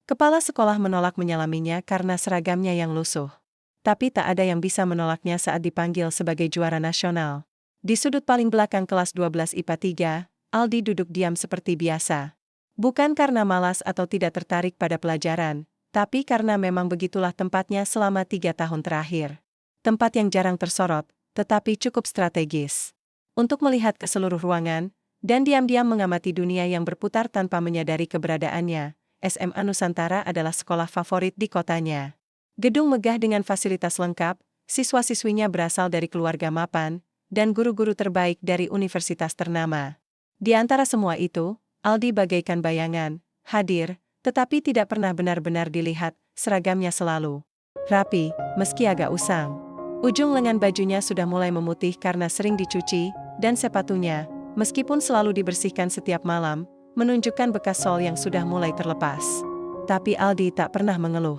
Kepala sekolah menolak menyalaminya karena seragamnya yang lusuh. Tapi tak ada yang bisa menolaknya saat dipanggil sebagai juara nasional. Di sudut paling belakang kelas 12 IPA 3, Aldi duduk diam seperti biasa. Bukan karena malas atau tidak tertarik pada pelajaran, tapi karena memang begitulah tempatnya selama 3 tahun terakhir. Tempat yang jarang tersorot, tetapi cukup strategis. Untuk melihat ke seluruh ruangan, dan diam-diam mengamati dunia yang berputar tanpa menyadari keberadaannya, SMA Nusantara adalah sekolah favorit di kotanya. Gedung megah dengan fasilitas lengkap, siswa-siswinya berasal dari keluarga mapan, dan guru-guru terbaik dari universitas ternama. Di antara semua itu, Aldi bagaikan bayangan, hadir, tetapi tidak pernah benar-benar dilihat, seragamnya selalu rapi, meski agak usang. Ujung lengan bajunya sudah mulai memutih karena sering dicuci, dan sepatunya, meskipun selalu dibersihkan setiap malam, menunjukkan bekas sol yang sudah mulai terlepas. Tapi Aldi tak pernah mengeluh.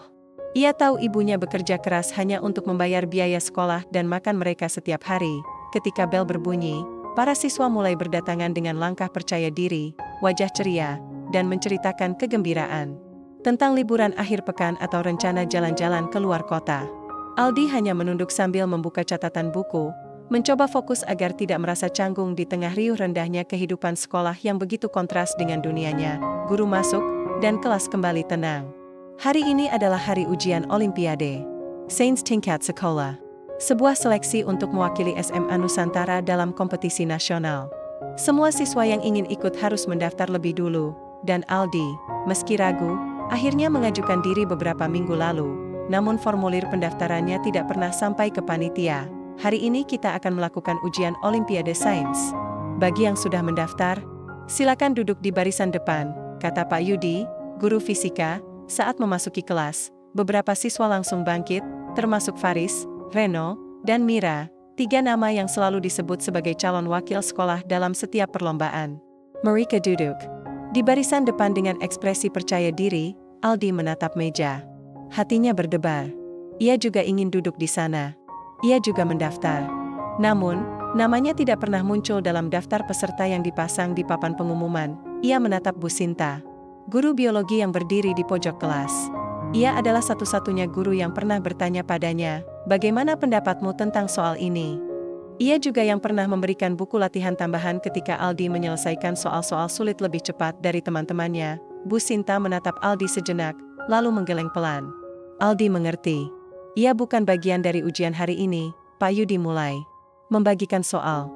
Ia tahu ibunya bekerja keras hanya untuk membayar biaya sekolah dan makan mereka setiap hari. Ketika bel berbunyi, para siswa mulai berdatangan dengan langkah percaya diri, wajah ceria, dan menceritakan kegembiraan tentang liburan akhir pekan atau rencana jalan-jalan ke luar kota. Aldi hanya menunduk sambil membuka catatan buku, mencoba fokus agar tidak merasa canggung di tengah riuh rendahnya kehidupan sekolah yang begitu kontras dengan dunianya. Guru masuk, dan kelas kembali tenang. Hari ini adalah hari ujian Olimpiade Sains Tingkat Sekolah, sebuah seleksi untuk mewakili SMA Nusantara dalam kompetisi nasional. Semua siswa yang ingin ikut harus mendaftar lebih dulu, dan Aldi, meski ragu, akhirnya mengajukan diri beberapa minggu lalu, namun formulir pendaftarannya tidak pernah sampai ke panitia. Hari ini kita akan melakukan ujian Olimpiade Sains. Bagi yang sudah mendaftar, silakan duduk di barisan depan, kata Pak Yudi, guru fisika, saat memasuki kelas. Beberapa siswa langsung bangkit, termasuk Faris, Reno, dan Mira, 3 nama yang selalu disebut sebagai calon wakil sekolah dalam setiap perlombaan. Mereka duduk di barisan depan dengan ekspresi percaya diri. Aldi menatap meja. Hatinya berdebar. Ia juga ingin duduk di sana. Ia juga mendaftar. Namun, namanya tidak pernah muncul dalam daftar peserta yang dipasang di papan pengumuman. Ia menatap Bu Sinta, guru biologi yang berdiri di pojok kelas. Ia adalah satu-satunya guru yang pernah bertanya padanya, "Bagaimana pendapatmu tentang soal ini?" Ia juga yang pernah memberikan buku latihan tambahan ketika Aldi menyelesaikan soal-soal sulit lebih cepat dari teman-temannya. Bu Sinta menatap Aldi sejenak, lalu menggeleng pelan. Aldi mengerti. Ia bukan bagian dari ujian hari ini. Pak Yudi mulai membagikan soal.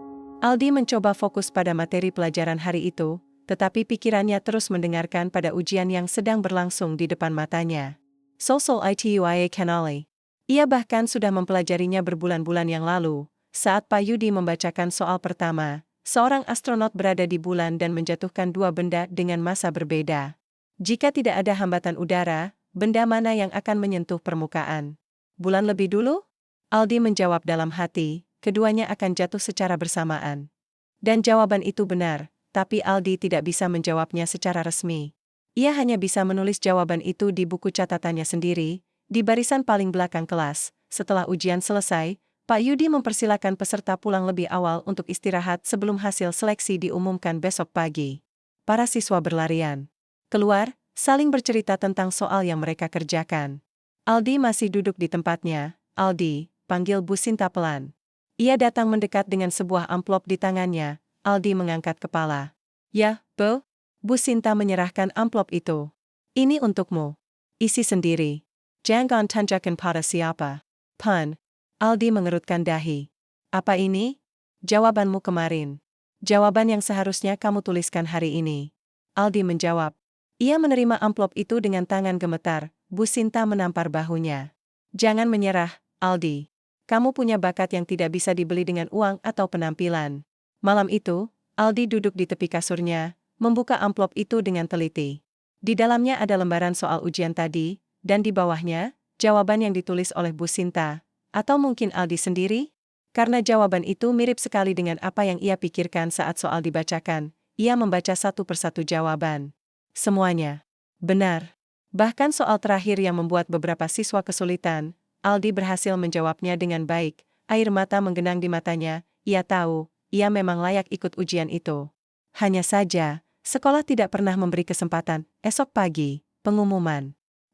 Aldi mencoba fokus pada materi pelajaran hari itu, tetapi pikirannya terus mendengarkan pada ujian yang sedang berlangsung di depan matanya. Social ITUIA Canali. Ia bahkan sudah mempelajarinya berbulan-bulan yang lalu. Saat Pak Yudi membacakan soal pertama, seorang astronot berada di bulan dan menjatuhkan 2 benda dengan massa berbeda. Jika tidak ada hambatan udara, benda mana yang akan menyentuh permukaan? Bulan lebih dulu? Aldi menjawab dalam hati, keduanya akan jatuh secara bersamaan. Dan jawaban itu benar, tapi Aldi tidak bisa menjawabnya secara resmi. Ia hanya bisa menulis jawaban itu di buku catatannya sendiri, di barisan paling belakang kelas. Setelah ujian selesai, Pak Yudi mempersilakan peserta pulang lebih awal untuk istirahat sebelum hasil seleksi diumumkan besok pagi. Para siswa berlarian keluar, saling bercerita tentang soal yang mereka kerjakan. Aldi masih duduk di tempatnya. "Aldi," panggil Bu Sinta pelan. Ia datang mendekat dengan sebuah amplop di tangannya. Aldi mengangkat kepala. "Ya, Bu." Bu Sinta menyerahkan amplop itu. "Ini untukmu. Isi sendiri. Jangan tunjukkan pada siapa pun." Aldi mengerutkan dahi. "Apa ini?" "Jawabanmu kemarin. Jawaban yang seharusnya kamu tuliskan hari ini." Aldi menjawab. Ia menerima amplop itu dengan tangan gemetar. Bu Sinta menampar bahunya. "Jangan menyerah, Aldi. Kamu punya bakat yang tidak bisa dibeli dengan uang atau penampilan." Malam itu, Aldi duduk di tepi kasurnya, membuka amplop itu dengan teliti. Di dalamnya ada lembaran soal ujian tadi, dan di bawahnya, jawaban yang ditulis oleh Bu Sinta. Atau mungkin Aldi sendiri? Karena jawaban itu mirip sekali dengan apa yang ia pikirkan saat soal dibacakan, ia membaca satu persatu jawaban. Semuanya benar. Bahkan soal terakhir yang membuat beberapa siswa kesulitan, Aldi berhasil menjawabnya dengan baik. Air mata menggenang di matanya. Ia tahu, ia memang layak ikut ujian itu. Hanya saja, sekolah tidak pernah memberi kesempatan. Esok pagi, pengumuman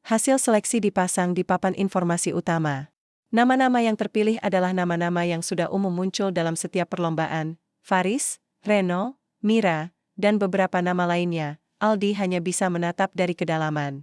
Hasil seleksi dipasang di papan informasi utama. Nama-nama yang terpilih adalah nama-nama yang sudah umum muncul dalam setiap perlombaan. Faris, Reno, Mira, dan beberapa nama lainnya. Aldi hanya bisa menatap dari kedalaman.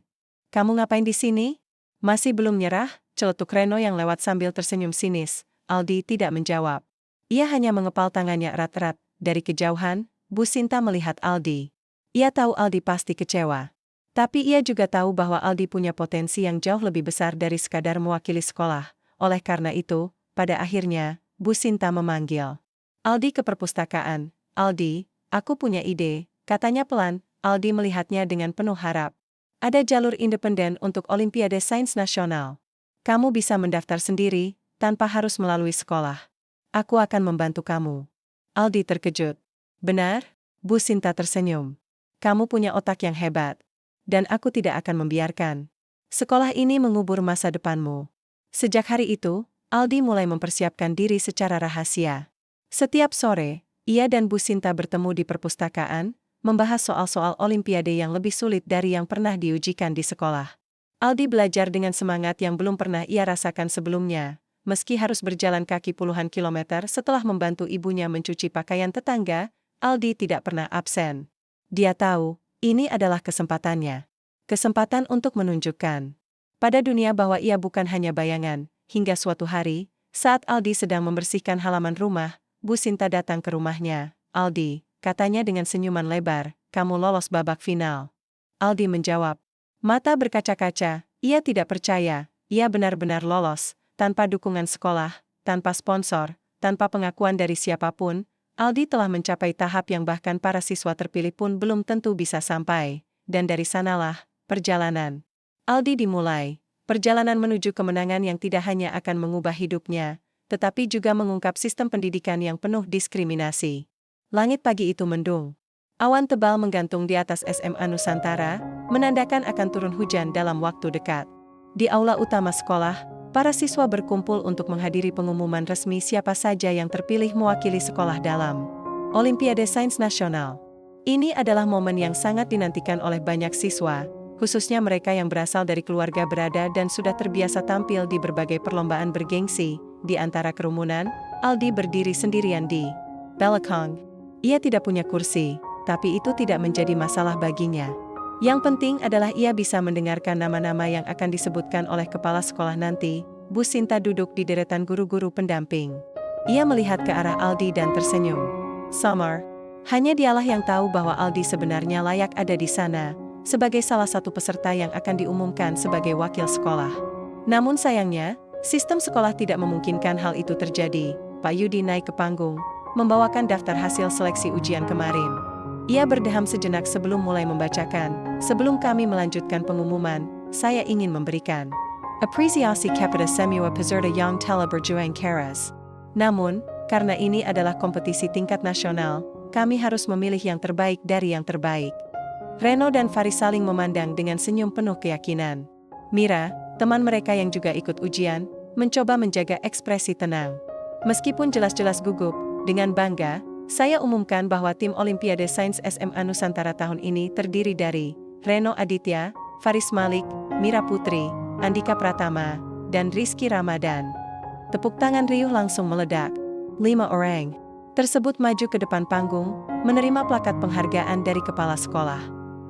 Kamu ngapain di sini? Masih belum nyerah? Celetuk Reno yang lewat sambil tersenyum sinis. Aldi tidak menjawab. Ia hanya mengepal tangannya erat-erat. Dari kejauhan, Bu Sinta melihat Aldi. Ia tahu Aldi pasti kecewa. Tapi ia juga tahu bahwa Aldi punya potensi yang jauh lebih besar dari sekadar mewakili sekolah. Oleh karena itu, pada akhirnya, Bu Sinta memanggil Aldi ke perpustakaan. Aldi, aku punya ide, katanya pelan. Aldi melihatnya dengan penuh harap. Ada jalur independen untuk Olimpiade Sains Nasional. Kamu bisa mendaftar sendiri, tanpa harus melalui sekolah. Aku akan membantu kamu. Aldi terkejut. Benar? Bu Sinta tersenyum. Kamu punya otak yang hebat. Dan aku tidak akan membiarkan sekolah ini mengubur masa depanmu. Sejak hari itu, Aldi mulai mempersiapkan diri secara rahasia. Setiap sore, ia dan Bu Sinta bertemu di perpustakaan, membahas soal-soal Olimpiade yang lebih sulit dari yang pernah diujikan di sekolah. Aldi belajar dengan semangat yang belum pernah ia rasakan sebelumnya, meski harus berjalan kaki puluhan kilometer setelah membantu ibunya mencuci pakaian tetangga. Aldi tidak pernah absen. Dia tahu, ini adalah kesempatannya. Kesempatan untuk menunjukkan pada dunia bahwa ia bukan hanya bayangan. Hingga suatu hari, saat Aldi sedang membersihkan halaman rumah, Bu Sinta datang ke rumahnya. Aldi, katanya dengan senyuman lebar, kamu lolos babak final. Aldi menjawab. Mata berkaca-kaca, ia tidak percaya, ia benar-benar lolos, tanpa dukungan sekolah, tanpa sponsor, tanpa pengakuan dari siapapun. Aldi telah mencapai tahap yang bahkan para siswa terpilih pun belum tentu bisa sampai. Dan dari sanalah, perjalanan Aldi dimulai. Perjalanan menuju kemenangan yang tidak hanya akan mengubah hidupnya, tetapi juga mengungkap sistem pendidikan yang penuh diskriminasi. Langit pagi itu mendung. Awan tebal menggantung di atas SMA Nusantara, menandakan akan turun hujan dalam waktu dekat. Di aula utama sekolah, para siswa berkumpul untuk menghadiri pengumuman resmi siapa saja yang terpilih mewakili sekolah dalam Olimpiade Sains Nasional. Ini adalah momen yang sangat dinantikan oleh banyak siswa, khususnya mereka yang berasal dari keluarga berada dan sudah terbiasa tampil di berbagai perlombaan bergengsi. Di antara kerumunan, Aldi berdiri sendirian di belakang. Ia tidak punya kursi, tapi itu tidak menjadi masalah baginya. Yang penting adalah ia bisa mendengarkan nama-nama yang akan disebutkan oleh kepala sekolah nanti. Bu Sinta duduk di deretan guru-guru pendamping. Ia melihat ke arah Aldi dan tersenyum. Summer. Hanya dialah yang tahu bahwa Aldi sebenarnya layak ada di sana, sebagai salah satu peserta yang akan diumumkan sebagai wakil sekolah. Namun sayangnya, sistem sekolah tidak memungkinkan hal itu terjadi. Pak Yudi naik ke panggung, membawakan daftar hasil seleksi ujian kemarin. Ia berdeham sejenak sebelum mulai membacakan. Sebelum kami melanjutkan pengumuman, saya ingin memberikan apresiasi kepada semua peserta yang telah berjuang keras. Namun, karena ini adalah kompetisi tingkat nasional, kami harus memilih yang terbaik dari yang terbaik. Reno dan Faris saling memandang dengan senyum penuh keyakinan. Mira, teman mereka yang juga ikut ujian, mencoba menjaga ekspresi tenang. Meskipun jelas-jelas gugup, dengan bangga, saya umumkan bahwa tim Olimpiade Sains SMA Nusantara tahun ini terdiri dari Reno Aditya, Faris Malik, Mira Putri, Andika Pratama, dan Rizky Ramadan. Tepuk tangan riuh langsung meledak. 5 orang tersebut maju ke depan panggung, menerima plakat penghargaan dari kepala sekolah.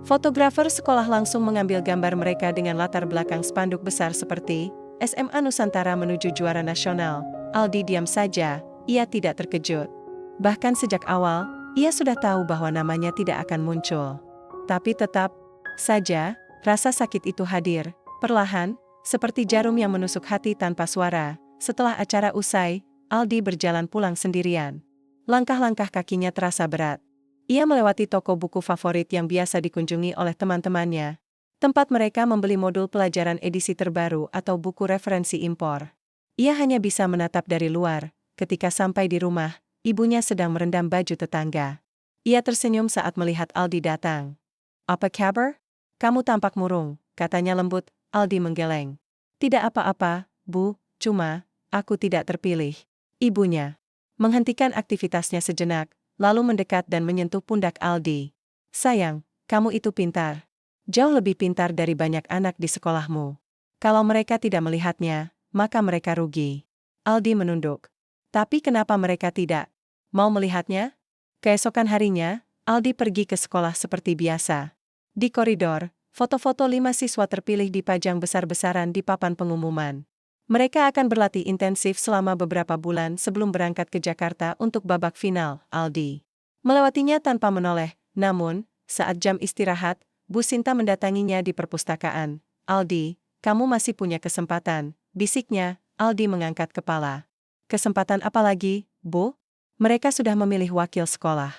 Fotografer sekolah langsung mengambil gambar mereka dengan latar belakang spanduk besar seperti SMA Nusantara menuju juara nasional. Aldi diam saja, ia tidak terkejut. Bahkan sejak awal, ia sudah tahu bahwa namanya tidak akan muncul. Tapi tetap saja, rasa sakit itu hadir, perlahan, seperti jarum yang menusuk hati tanpa suara. Setelah acara usai, Aldi berjalan pulang sendirian. Langkah-langkah kakinya terasa berat. Ia melewati toko buku favorit yang biasa dikunjungi oleh teman-temannya, tempat mereka membeli modul pelajaran edisi terbaru atau buku referensi impor. Ia hanya bisa menatap dari luar. Ketika sampai di rumah, ibunya sedang merendam baju tetangga. Ia tersenyum saat melihat Aldi datang. Apa kabar? Kamu tampak murung, katanya lembut. Aldi menggeleng. Tidak apa-apa, Bu, cuma, aku tidak terpilih. Ibunya menghentikan aktivitasnya sejenak, lalu mendekat dan menyentuh pundak Aldi. Sayang, kamu itu pintar. Jauh lebih pintar dari banyak anak di sekolahmu. Kalau mereka tidak melihatnya, maka mereka rugi. Aldi menunduk. Tapi kenapa mereka tidak mau melihatnya? Keesokan harinya, Aldi pergi ke sekolah seperti biasa. Di koridor, foto-foto 5 siswa terpilih dipajang besar-besaran di papan pengumuman. Mereka akan berlatih intensif selama beberapa bulan sebelum berangkat ke Jakarta untuk babak final, Aldi. Melewatinya tanpa menoleh, namun, saat jam istirahat, Bu Sinta mendatanginya di perpustakaan. Aldi, kamu masih punya kesempatan, bisiknya. Aldi mengangkat kepala. Kesempatan apa lagi, Bu? Mereka sudah memilih wakil sekolah.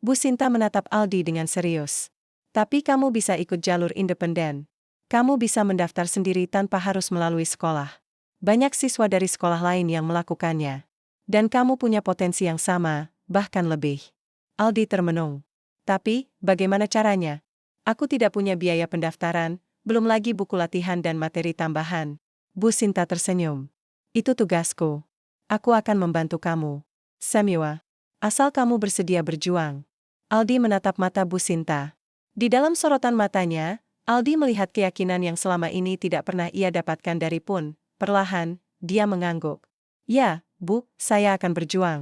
Bu Sinta menatap Aldi dengan serius. Tapi kamu bisa ikut jalur independen. Kamu bisa mendaftar sendiri tanpa harus melalui sekolah. Banyak siswa dari sekolah lain yang melakukannya. Dan kamu punya potensi yang sama, bahkan lebih. Aldi termenung. Tapi, bagaimana caranya? Aku tidak punya biaya pendaftaran, belum lagi buku latihan dan materi tambahan. Bu Sinta tersenyum. Itu tugasku. Aku akan membantu kamu. Semiwa. Asal kamu bersedia berjuang. Aldi menatap mata Bu Sinta. Di dalam sorotan matanya, Aldi melihat keyakinan yang selama ini tidak pernah ia dapatkan dari Pun. Perlahan, dia mengangguk. Ya, Bu, saya akan berjuang.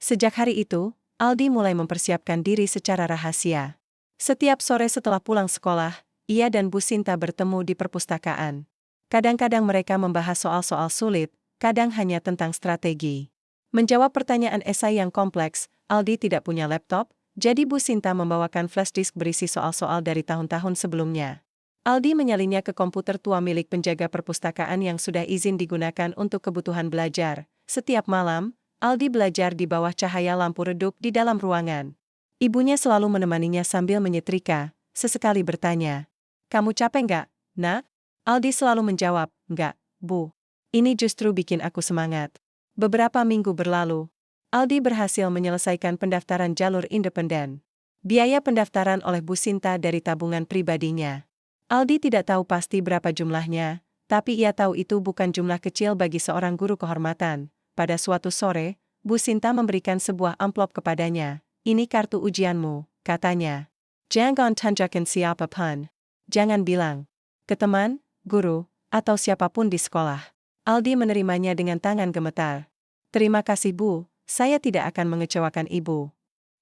Sejak hari itu, Aldi mulai mempersiapkan diri secara rahasia. Setiap sore setelah pulang sekolah, ia dan Bu Sinta bertemu di perpustakaan. Kadang-kadang mereka membahas soal-soal sulit, kadang hanya tentang strategi. Menjawab pertanyaan esai yang kompleks, Aldi tidak punya laptop, jadi Bu Sinta membawakan flash disk berisi soal-soal dari tahun-tahun sebelumnya. Aldi menyalinnya ke komputer tua milik penjaga perpustakaan yang sudah izin digunakan untuk kebutuhan belajar. Setiap malam, Aldi belajar di bawah cahaya lampu redup di dalam ruangan. Ibunya selalu menemaninya sambil menyetrika, sesekali bertanya, "Kamu capek nggak, Nak?" Aldi selalu menjawab, "Nggak, Bu. Ini justru bikin aku semangat." Beberapa minggu berlalu, Aldi berhasil menyelesaikan pendaftaran jalur independen. Biaya pendaftaran oleh Bu Sinta dari tabungan pribadinya. Aldi tidak tahu pasti berapa jumlahnya, tapi ia tahu itu bukan jumlah kecil bagi seorang guru kehormatan. Pada suatu sore, Bu Sinta memberikan sebuah amplop kepadanya. "Ini kartu ujianmu," katanya. "Jangan tunjukkan siapapun. Jangan bilang ke teman, guru, atau siapapun di sekolah." Aldi menerimanya dengan tangan gemetar. "Terima kasih, Bu, saya tidak akan mengecewakan Ibu."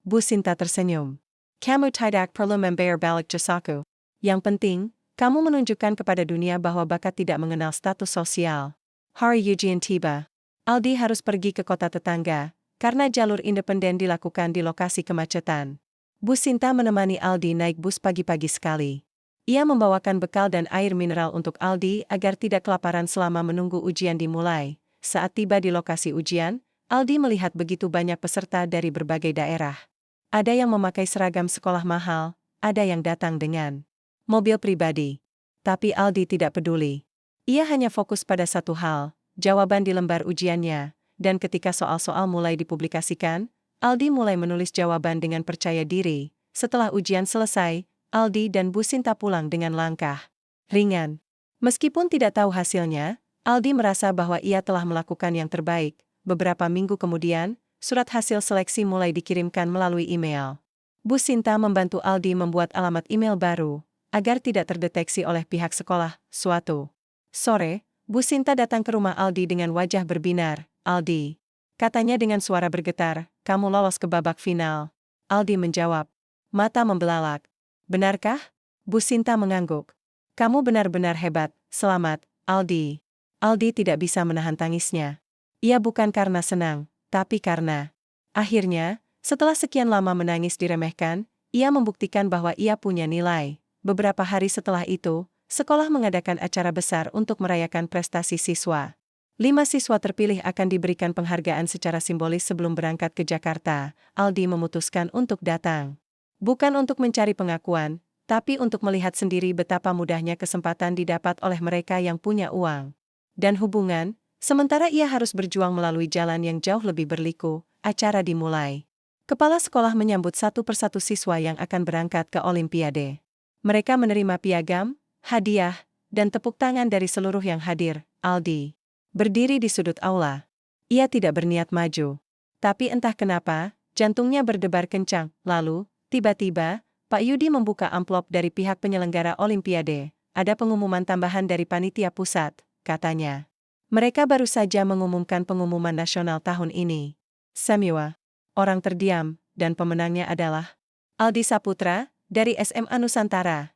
Bu Sinta tersenyum. "Kamu tidak perlu membayar balik jasaku. Yang penting, kamu menunjukkan kepada dunia bahwa bakat tidak mengenal status sosial." Hari ujian tiba. Aldi harus pergi ke kota tetangga, karena jalur independen dilakukan di lokasi kemacetan. Bu Sinta menemani Aldi naik bus pagi-pagi sekali. Ia membawakan bekal dan air mineral untuk Aldi agar tidak kelaparan selama menunggu ujian dimulai. Saat tiba di lokasi ujian, Aldi melihat begitu banyak peserta dari berbagai daerah. Ada yang memakai seragam sekolah mahal, ada yang datang dengan mobil pribadi. Tapi Aldi tidak peduli. Ia hanya fokus pada satu hal, jawaban di lembar ujiannya, dan ketika soal-soal mulai dipublikasikan, Aldi mulai menulis jawaban dengan percaya diri. Setelah ujian selesai, Aldi dan Bu Sinta pulang dengan langkah ringan. Meskipun tidak tahu hasilnya, Aldi merasa bahwa ia telah melakukan yang terbaik. Beberapa minggu kemudian, surat hasil seleksi mulai dikirimkan melalui email. Bu Sinta membantu Aldi membuat alamat email baru, agar tidak terdeteksi oleh pihak sekolah. Suatu sore, Bu Sinta datang ke rumah Aldi dengan wajah berbinar. "Aldi," katanya dengan suara bergetar, "kamu lolos ke babak final." Aldi menjawab, mata membelalak. "Benarkah?" Bu Sinta mengangguk. "Kamu benar-benar hebat, selamat, Aldi." Aldi tidak bisa menahan tangisnya. Ia bukan karena senang, tapi karena akhirnya, setelah sekian lama menangis diremehkan, ia membuktikan bahwa ia punya nilai. Beberapa hari setelah itu, sekolah mengadakan acara besar untuk merayakan prestasi siswa. 5 siswa terpilih akan diberikan penghargaan secara simbolis sebelum berangkat ke Jakarta. Aldi memutuskan untuk datang. Bukan untuk mencari pengakuan, tapi untuk melihat sendiri betapa mudahnya kesempatan didapat oleh mereka yang punya uang dan hubungan, sementara ia harus berjuang melalui jalan yang jauh lebih berliku. Acara dimulai. Kepala sekolah menyambut satu persatu siswa yang akan berangkat ke Olimpiade. Mereka menerima piagam, hadiah, dan tepuk tangan dari seluruh yang hadir. Aldi berdiri di sudut aula. Ia tidak berniat maju. Tapi entah kenapa, jantungnya berdebar kencang. Lalu, tiba-tiba, Pak Yudi membuka amplop dari pihak penyelenggara Olimpiade. Ada pengumuman tambahan dari panitia pusat, katanya. Mereka baru saja mengumumkan pengumuman nasional tahun ini. Semua orang terdiam, dan pemenangnya adalah Aldi Saputra, dari SMA Nusantara.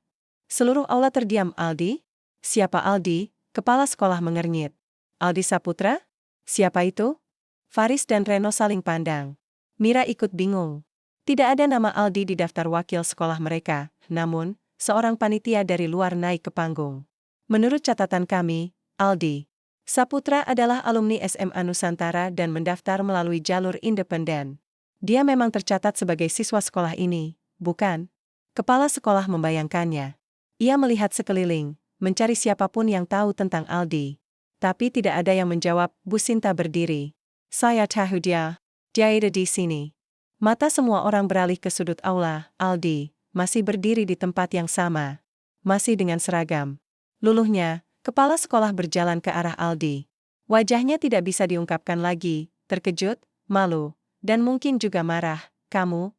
Seluruh aula terdiam. Aldi? Siapa Aldi? Kepala sekolah mengernyit. Aldi Saputra? Siapa itu? Faris dan Reno saling pandang. Mira ikut bingung. Tidak ada nama Aldi di daftar wakil sekolah mereka, namun, seorang panitia dari luar naik ke panggung. Menurut catatan kami, Aldi Saputra adalah alumni SMA Nusantara dan mendaftar melalui jalur independen. Dia memang tercatat sebagai siswa sekolah ini, bukan? Kepala sekolah membayangkannya. Ia melihat sekeliling, mencari siapapun yang tahu tentang Aldi. Tapi tidak ada yang menjawab. Bu Sinta berdiri. Saya tahu dia. Dia ada di sini. Mata semua orang beralih ke sudut aula. Aldi masih berdiri di tempat yang sama. Masih dengan seragam. Luluhnya, kepala sekolah berjalan ke arah Aldi. Wajahnya tidak bisa diungkapkan lagi, terkejut, malu, dan mungkin juga marah. Kamu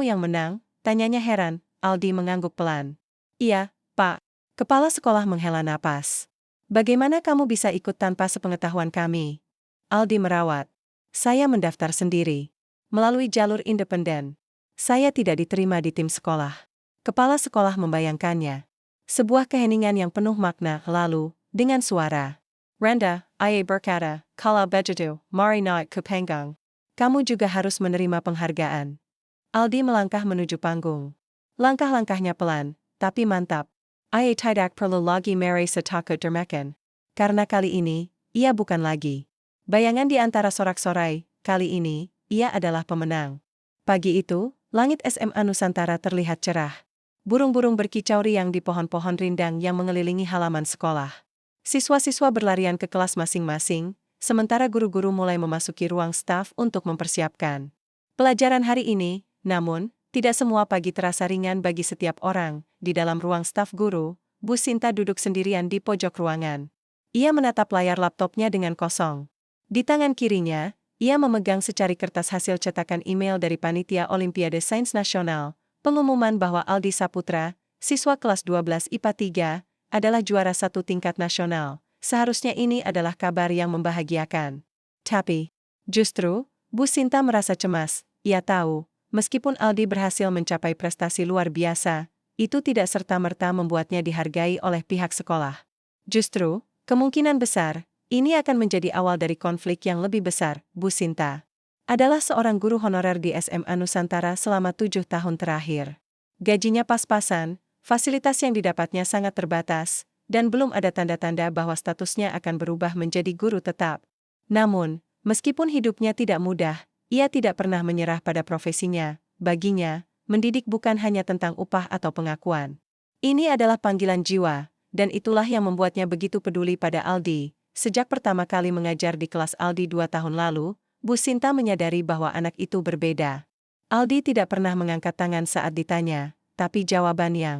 yang menang? Tanyanya heran. Aldi mengangguk pelan. Iya, Pak. Kepala sekolah menghela napas. Bagaimana kamu bisa ikut tanpa sepengetahuan kami? Aldi merawat. Saya mendaftar sendiri. Melalui jalur independen. Saya tidak diterima di tim sekolah. Kepala sekolah membayangkannya. Sebuah keheningan yang penuh makna. Lalu, dengan suara rendah, ia berkata, kalau begitu, mari naik ke panggung. Kamu juga harus menerima penghargaan. Aldi melangkah menuju panggung. Langkah-langkahnya pelan, tapi mantap. Ia tidak perlu lagi merasa takut termakan. Karena kali ini, ia bukan lagi bayangan di antara sorak-sorai. Kali ini, ia adalah pemenang. Pagi itu, langit SMA Nusantara terlihat cerah. Burung-burung berkicau riang di pohon-pohon rindang yang mengelilingi halaman sekolah. Siswa-siswa berlarian ke kelas masing-masing, sementara guru-guru mulai memasuki ruang staf untuk mempersiapkan pelajaran hari ini. Namun, tidak semua pagi terasa ringan bagi setiap orang. Di dalam ruang staf guru, Bu Sinta duduk sendirian di pojok ruangan. Ia menatap layar laptopnya dengan kosong. Di tangan kirinya, ia memegang secari kertas hasil cetakan email dari Panitia Olimpiade Sains Nasional, pengumuman bahwa Aldi Saputra, siswa kelas 12 IPA 3, adalah juara satu tingkat nasional. Seharusnya ini adalah kabar yang membahagiakan. Tapi, justru, Bu Sinta merasa cemas. Ia tahu, meskipun Aldi berhasil mencapai prestasi luar biasa, itu tidak serta-merta membuatnya dihargai oleh pihak sekolah. Justru, kemungkinan besar, ini akan menjadi awal dari konflik yang lebih besar. Bu Sinta adalah seorang guru honorer di SMA Nusantara selama 7 tahun terakhir. Gajinya pas-pasan, fasilitas yang didapatnya sangat terbatas, dan belum ada tanda-tanda bahwa statusnya akan berubah menjadi guru tetap. Namun, meskipun hidupnya tidak mudah, ia tidak pernah menyerah pada profesinya. Baginya, mendidik bukan hanya tentang upah atau pengakuan. Ini adalah panggilan jiwa, dan itulah yang membuatnya begitu peduli pada Aldi. Sejak pertama kali mengajar di kelas Aldi 2 tahun lalu, Bu Sinta menyadari bahwa anak itu berbeda. Aldi tidak pernah mengangkat tangan saat ditanya, tapi jawaban yang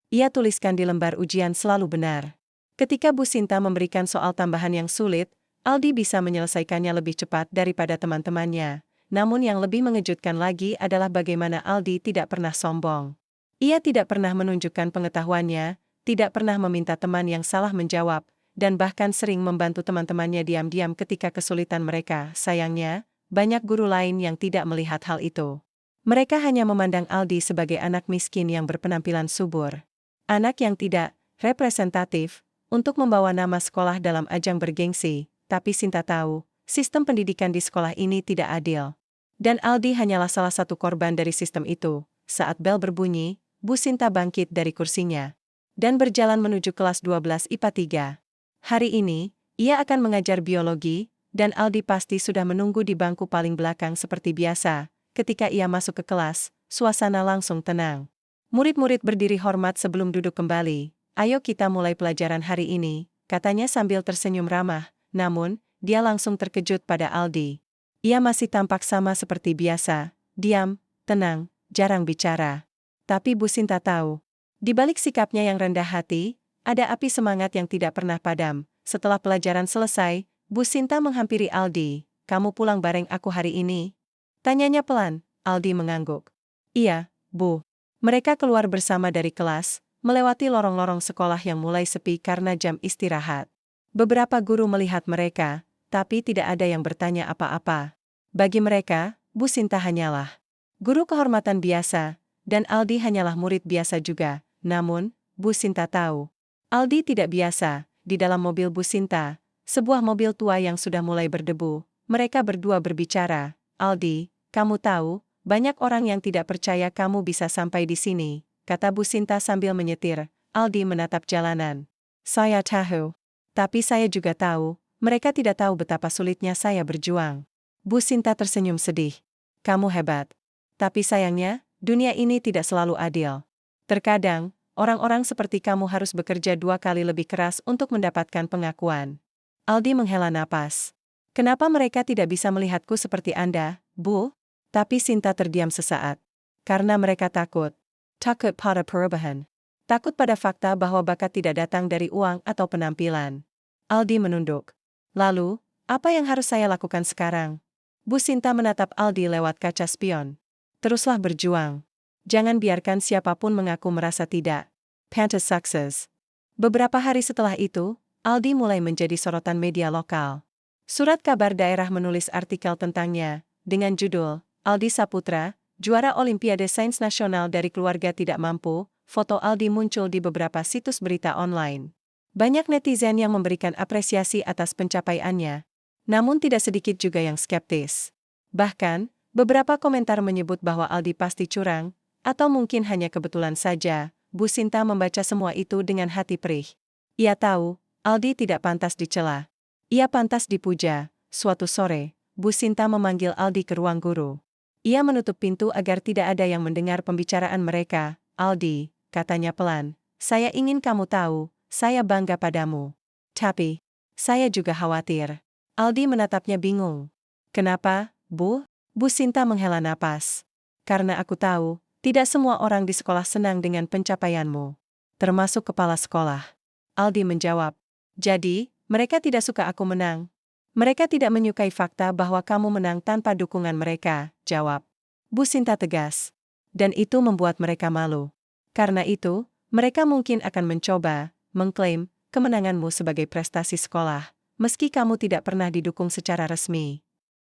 ia tuliskan di lembar ujian selalu benar. Ketika Bu Sinta memberikan soal tambahan yang sulit, Aldi bisa menyelesaikannya lebih cepat daripada teman-temannya. Namun yang lebih mengejutkan lagi adalah bagaimana Aldi tidak pernah sombong. Ia tidak pernah menunjukkan pengetahuannya, tidak pernah meminta teman yang salah menjawab, dan bahkan sering membantu teman-temannya diam-diam ketika kesulitan mereka. Sayangnya, banyak guru lain yang tidak melihat hal itu. Mereka hanya memandang Aldi sebagai anak miskin yang berpenampilan subur. Anak yang tidak representatif untuk membawa nama sekolah dalam ajang bergengsi. Tapi Sinta tahu, sistem pendidikan di sekolah ini tidak adil. Dan Aldi hanyalah salah satu korban dari sistem itu. Saat bel berbunyi, Bu Sinta bangkit dari kursinya dan berjalan menuju kelas 12 IPA 3. Hari ini, ia akan mengajar biologi, dan Aldi pasti sudah menunggu di bangku paling belakang seperti biasa. Ketika ia masuk ke kelas, suasana langsung tenang. Murid-murid berdiri hormat sebelum duduk kembali. Ayo kita mulai pelajaran hari ini, katanya sambil tersenyum ramah. Namun, dia langsung terkejut pada Aldi. Ia masih tampak sama seperti biasa, diam, tenang, jarang bicara. Tapi Bu Sinta tahu, di balik sikapnya yang rendah hati, ada api semangat yang tidak pernah padam. Setelah pelajaran selesai, Bu Sinta menghampiri Aldi. Kamu pulang bareng aku hari ini? Tanyanya pelan. Aldi mengangguk. Iya, Bu. Mereka keluar bersama dari kelas, melewati lorong-lorong sekolah yang mulai sepi karena jam istirahat. Beberapa guru melihat mereka, tapi tidak ada yang bertanya apa-apa. Bagi mereka, Bu Sinta hanyalah guru kehormatan biasa, dan Aldi hanyalah murid biasa juga. Namun, Bu Sinta tahu, Aldi tidak biasa. Di dalam mobil Bu Sinta, sebuah mobil tua yang sudah mulai berdebu, mereka berdua berbicara. Aldi, kamu tahu, banyak orang yang tidak percaya kamu bisa sampai di sini, kata Bu Sinta sambil menyetir. Aldi menatap jalanan. Saya tahu. Tapi saya juga tahu, mereka tidak tahu betapa sulitnya saya berjuang. Bu Sinta tersenyum sedih. Kamu hebat. Tapi sayangnya, dunia ini tidak selalu adil. Terkadang, orang-orang seperti kamu harus bekerja 2 kali lebih keras untuk mendapatkan pengakuan. Aldi menghela napas. Kenapa mereka tidak bisa melihatku seperti Anda, Bu? Tapi Sinta terdiam sesaat. Karena mereka takut. Takut pada perubahan. Takut pada fakta bahwa bakat tidak datang dari uang atau penampilan. Aldi menunduk. Lalu, apa yang harus saya lakukan sekarang? Bu Sinta menatap Aldi lewat kaca spion. Teruslah berjuang. Jangan biarkan siapapun mengaku merasa tidak pantas sukses. Beberapa hari setelah itu, Aldi mulai menjadi sorotan media lokal. Surat kabar daerah menulis artikel tentangnya, dengan judul, Aldi Saputra, juara Olimpiade Sains Nasional dari keluarga tidak mampu. Foto Aldi muncul di beberapa situs berita online. Banyak netizen yang memberikan apresiasi atas pencapaiannya, namun tidak sedikit juga yang skeptis. Bahkan, beberapa komentar menyebut bahwa Aldi pasti curang, atau mungkin hanya kebetulan saja. Bu Sinta membaca semua itu dengan hati perih. Ia tahu, Aldi tidak pantas dicela. Ia pantas dipuja. Suatu sore, Bu Sinta memanggil Aldi ke ruang guru. Ia menutup pintu agar tidak ada yang mendengar pembicaraan mereka. Aldi, katanya pelan, saya ingin kamu tahu, saya bangga padamu. Tapi, saya juga khawatir. Aldi menatapnya bingung. Kenapa, Bu? Bu Sinta menghela napas. Karena aku tahu, tidak semua orang di sekolah senang dengan pencapaianmu. Termasuk kepala sekolah. Aldi menjawab. Jadi, mereka tidak suka aku menang. Mereka tidak menyukai fakta bahwa kamu menang tanpa dukungan mereka, jawab Bu Sinta tegas. Dan itu membuat mereka malu. Karena itu, mereka mungkin akan mencoba mengklaim kemenanganmu sebagai prestasi sekolah, meski kamu tidak pernah didukung secara resmi.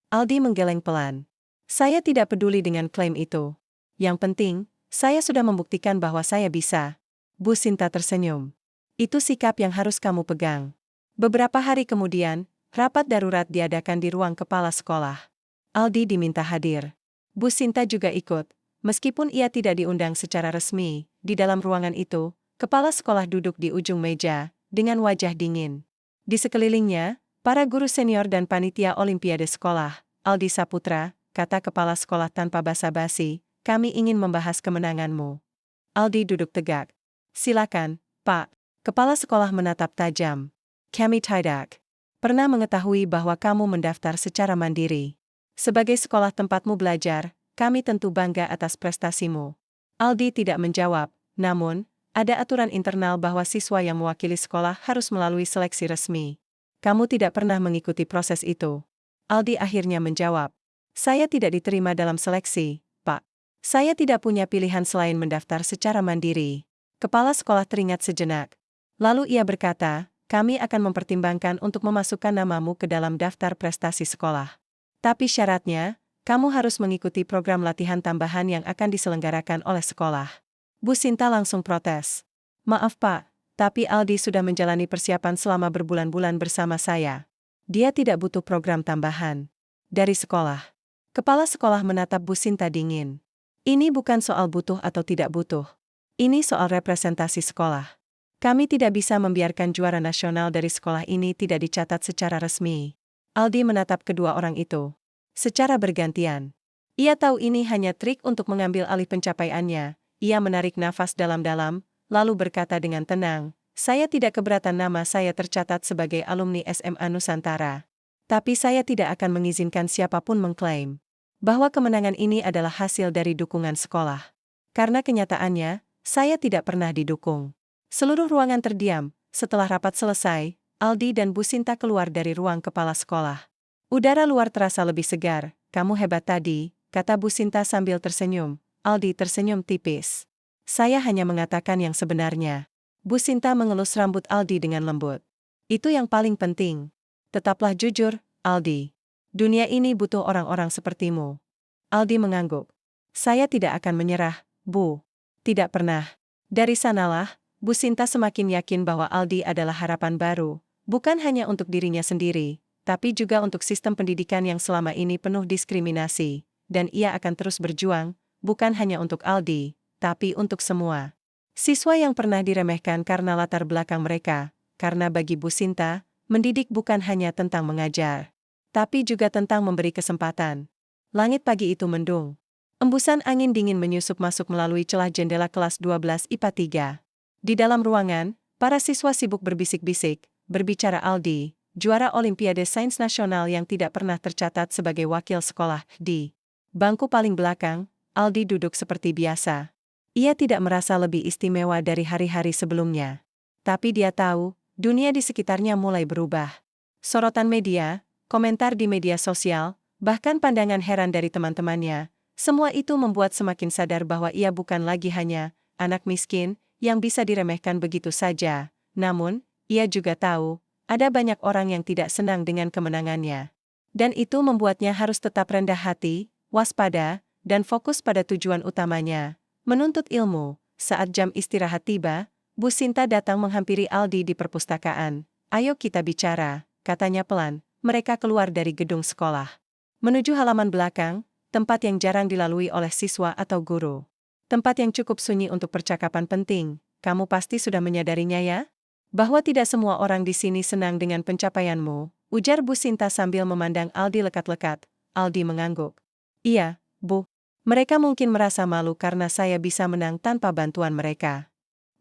Aldi menggeleng pelan. Saya tidak peduli dengan klaim itu. Yang penting, saya sudah membuktikan bahwa saya bisa. Bu Sinta tersenyum. Itu sikap yang harus kamu pegang. Beberapa hari kemudian, rapat darurat diadakan di ruang kepala sekolah. Aldi diminta hadir. Bu Sinta juga ikut, meskipun ia tidak diundang secara resmi. Di dalam ruangan itu, kepala sekolah duduk di ujung meja, dengan wajah dingin. Di sekelilingnya, para guru senior dan panitia Olimpiade sekolah. Aldi Saputra, kata kepala sekolah tanpa basa-basi, kami ingin membahas kemenanganmu. Aldi duduk tegak. Silakan, Pak. Kepala sekolah menatap tajam. Kami tidak pernah mengetahui bahwa kamu mendaftar secara mandiri. Sebagai sekolah tempatmu belajar, kami tentu bangga atas prestasimu. Aldi tidak menjawab, namun, ada aturan internal bahwa siswa yang mewakili sekolah harus melalui seleksi resmi. Kamu tidak pernah mengikuti proses itu. Aldi akhirnya menjawab. Saya tidak diterima dalam seleksi, Pak. Saya tidak punya pilihan selain mendaftar secara mandiri. Kepala sekolah teringat sejenak. Lalu ia berkata, kami akan mempertimbangkan untuk memasukkan namamu ke dalam daftar prestasi sekolah. Tapi syaratnya, kamu harus mengikuti program latihan tambahan yang akan diselenggarakan oleh sekolah. Bu Sinta langsung protes. Maaf Pak, tapi Aldi sudah menjalani persiapan selama berbulan-bulan bersama saya. Dia tidak butuh program tambahan. Dari sekolah. Kepala sekolah menatap Bu Sinta dingin. Ini bukan soal butuh atau tidak butuh. Ini soal representasi sekolah. Kami tidak bisa membiarkan juara nasional dari sekolah ini tidak dicatat secara resmi. Aldi menatap kedua orang itu. Secara bergantian. Ia tahu ini hanya trik untuk mengambil alih pencapaiannya. Ia menarik nafas dalam-dalam, lalu berkata dengan tenang, saya tidak keberatan nama saya tercatat sebagai alumni SMA Nusantara. Tapi saya tidak akan mengizinkan siapapun mengklaim bahwa kemenangan ini adalah hasil dari dukungan sekolah. Karena kenyataannya, saya tidak pernah didukung. Seluruh ruangan terdiam. Setelah rapat selesai, Aldi dan Bu Sinta keluar dari ruang kepala sekolah. Udara luar terasa lebih segar. Kamu hebat tadi, kata Bu Sinta sambil tersenyum. Aldi tersenyum tipis. Saya hanya mengatakan yang sebenarnya. Bu Sinta mengelus rambut Aldi dengan lembut. Itu yang paling penting. Tetaplah jujur, Aldi. Dunia ini butuh orang-orang sepertimu. Aldi mengangguk. Saya tidak akan menyerah, Bu. Tidak pernah. Dari sanalah, Bu Sinta semakin yakin bahwa Aldi adalah harapan baru, bukan hanya untuk dirinya sendiri, tapi juga untuk sistem pendidikan yang selama ini penuh diskriminasi, dan ia akan terus berjuang, bukan hanya untuk Aldi, tapi untuk semua. Siswa yang pernah diremehkan karena latar belakang mereka, karena bagi Bu Sinta, mendidik bukan hanya tentang mengajar, tapi juga tentang memberi kesempatan. Langit pagi itu mendung. Embusan angin dingin menyusup masuk melalui celah jendela kelas 12 IPA 3. Di dalam ruangan, para siswa sibuk berbisik-bisik, berbicara Aldi, juara Olimpiade Sains Nasional yang tidak pernah tercatat sebagai wakil sekolah. Di bangku paling belakang, Aldi duduk seperti biasa. Ia tidak merasa lebih istimewa dari hari-hari sebelumnya. Tapi dia tahu, dunia di sekitarnya mulai berubah. Sorotan media, komentar di media sosial, bahkan pandangan heran dari teman-temannya, semua itu membuat semakin sadar bahwa ia bukan lagi hanya anak miskin yang bisa diremehkan begitu saja. Namun, ia juga tahu, ada banyak orang yang tidak senang dengan kemenangannya. Dan itu membuatnya harus tetap rendah hati, waspada, dan fokus pada tujuan utamanya. Menuntut ilmu. Saat jam istirahat tiba, Bu Sinta datang menghampiri Aldi di perpustakaan. "Ayo kita bicara," katanya pelan. Mereka keluar dari gedung sekolah. Menuju halaman belakang, tempat yang jarang dilalui oleh siswa atau guru. Tempat yang cukup sunyi untuk percakapan penting. "Kamu pasti sudah menyadarinya ya? Bahwa tidak semua orang di sini senang dengan pencapaianmu," ujar Bu Sinta sambil memandang Aldi lekat-lekat. Aldi mengangguk. "Iya, Bu. Mereka mungkin merasa malu karena saya bisa menang tanpa bantuan mereka."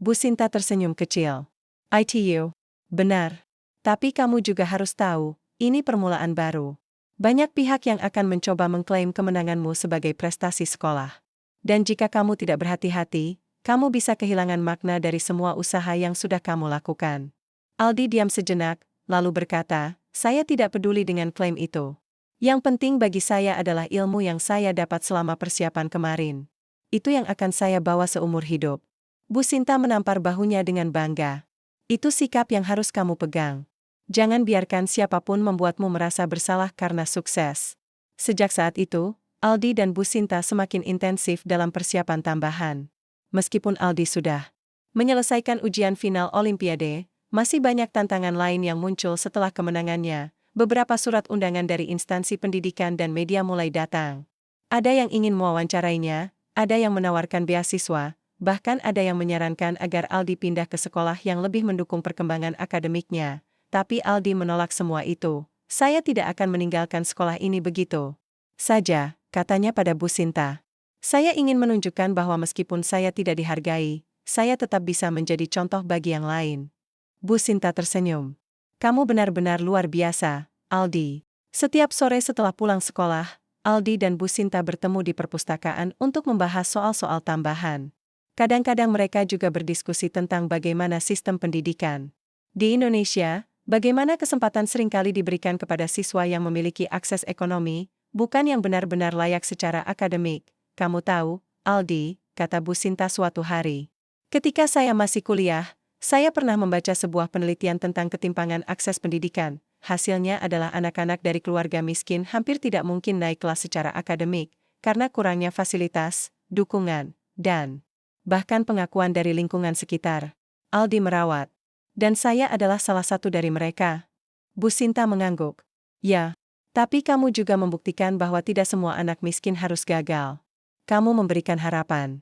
Bu Sinta tersenyum kecil. "ITU. Benar. Tapi kamu juga harus tahu, ini permulaan baru. Banyak pihak yang akan mencoba mengklaim kemenanganmu sebagai prestasi sekolah. Dan jika kamu tidak berhati-hati, kamu bisa kehilangan makna dari semua usaha yang sudah kamu lakukan." Aldi diam sejenak, lalu berkata, "Saya tidak peduli dengan klaim itu. Yang penting bagi saya adalah ilmu yang saya dapat selama persiapan kemarin. Itu yang akan saya bawa seumur hidup." Bu Sinta menampar bahunya dengan bangga. "Itu sikap yang harus kamu pegang. Jangan biarkan siapapun membuatmu merasa bersalah karena sukses." Sejak saat itu, Aldi dan Bu Sinta semakin intensif dalam persiapan tambahan. Meskipun Aldi sudah menyelesaikan ujian final Olimpiade, masih banyak tantangan lain yang muncul setelah kemenangannya. Beberapa surat undangan dari instansi pendidikan dan media mulai datang. Ada yang ingin mewawancarainya, ada yang menawarkan beasiswa, bahkan ada yang menyarankan agar Aldi pindah ke sekolah yang lebih mendukung perkembangan akademiknya. Tapi Aldi menolak semua itu. "Saya tidak akan meninggalkan sekolah ini begitu saja," katanya pada Bu Sinta. "Saya ingin menunjukkan bahwa meskipun saya tidak dihargai, saya tetap bisa menjadi contoh bagi yang lain." Bu Sinta tersenyum. "Kamu benar-benar luar biasa, Aldi." Setiap sore setelah pulang sekolah, Aldi dan Bu Sinta bertemu di perpustakaan untuk membahas soal-soal tambahan. Kadang-kadang mereka juga berdiskusi tentang bagaimana sistem pendidikan di Indonesia, bagaimana kesempatan seringkali diberikan kepada siswa yang memiliki akses ekonomi, bukan yang benar-benar layak secara akademik. "Kamu tahu, Aldi," kata Bu Sinta suatu hari, "ketika saya masih kuliah, saya pernah membaca sebuah penelitian tentang ketimpangan akses pendidikan. Hasilnya adalah anak-anak dari keluarga miskin hampir tidak mungkin naik kelas secara akademik, karena kurangnya fasilitas, dukungan, dan bahkan pengakuan dari lingkungan sekitar." Aldi merawat. "Dan saya adalah salah satu dari mereka." Bu Sinta mengangguk. "Ya, tapi kamu juga membuktikan bahwa tidak semua anak miskin harus gagal. Kamu memberikan harapan."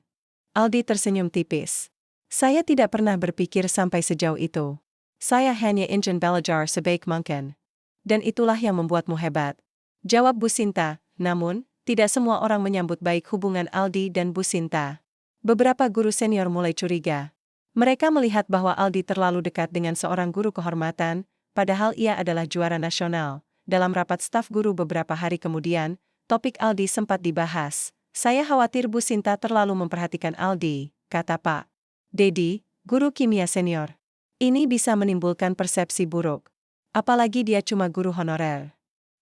Aldi tersenyum tipis. "Saya tidak pernah berpikir sampai sejauh itu. Saya hanya ingin belajar sebaik mungkin. Dan itulah yang membuatmu hebat," jawab Bu Sinta. Namun, tidak semua orang menyambut baik hubungan Aldi dan Bu Sinta. Beberapa guru senior mulai curiga. Mereka melihat bahwa Aldi terlalu dekat dengan seorang guru kehormatan, padahal ia adalah juara nasional. Dalam rapat staf guru beberapa hari kemudian, topik Aldi sempat dibahas. "Saya khawatir Bu Sinta terlalu memperhatikan Aldi," kata Pak Dedi, guru kimia senior. "Ini bisa menimbulkan persepsi buruk. Apalagi dia cuma guru honorer."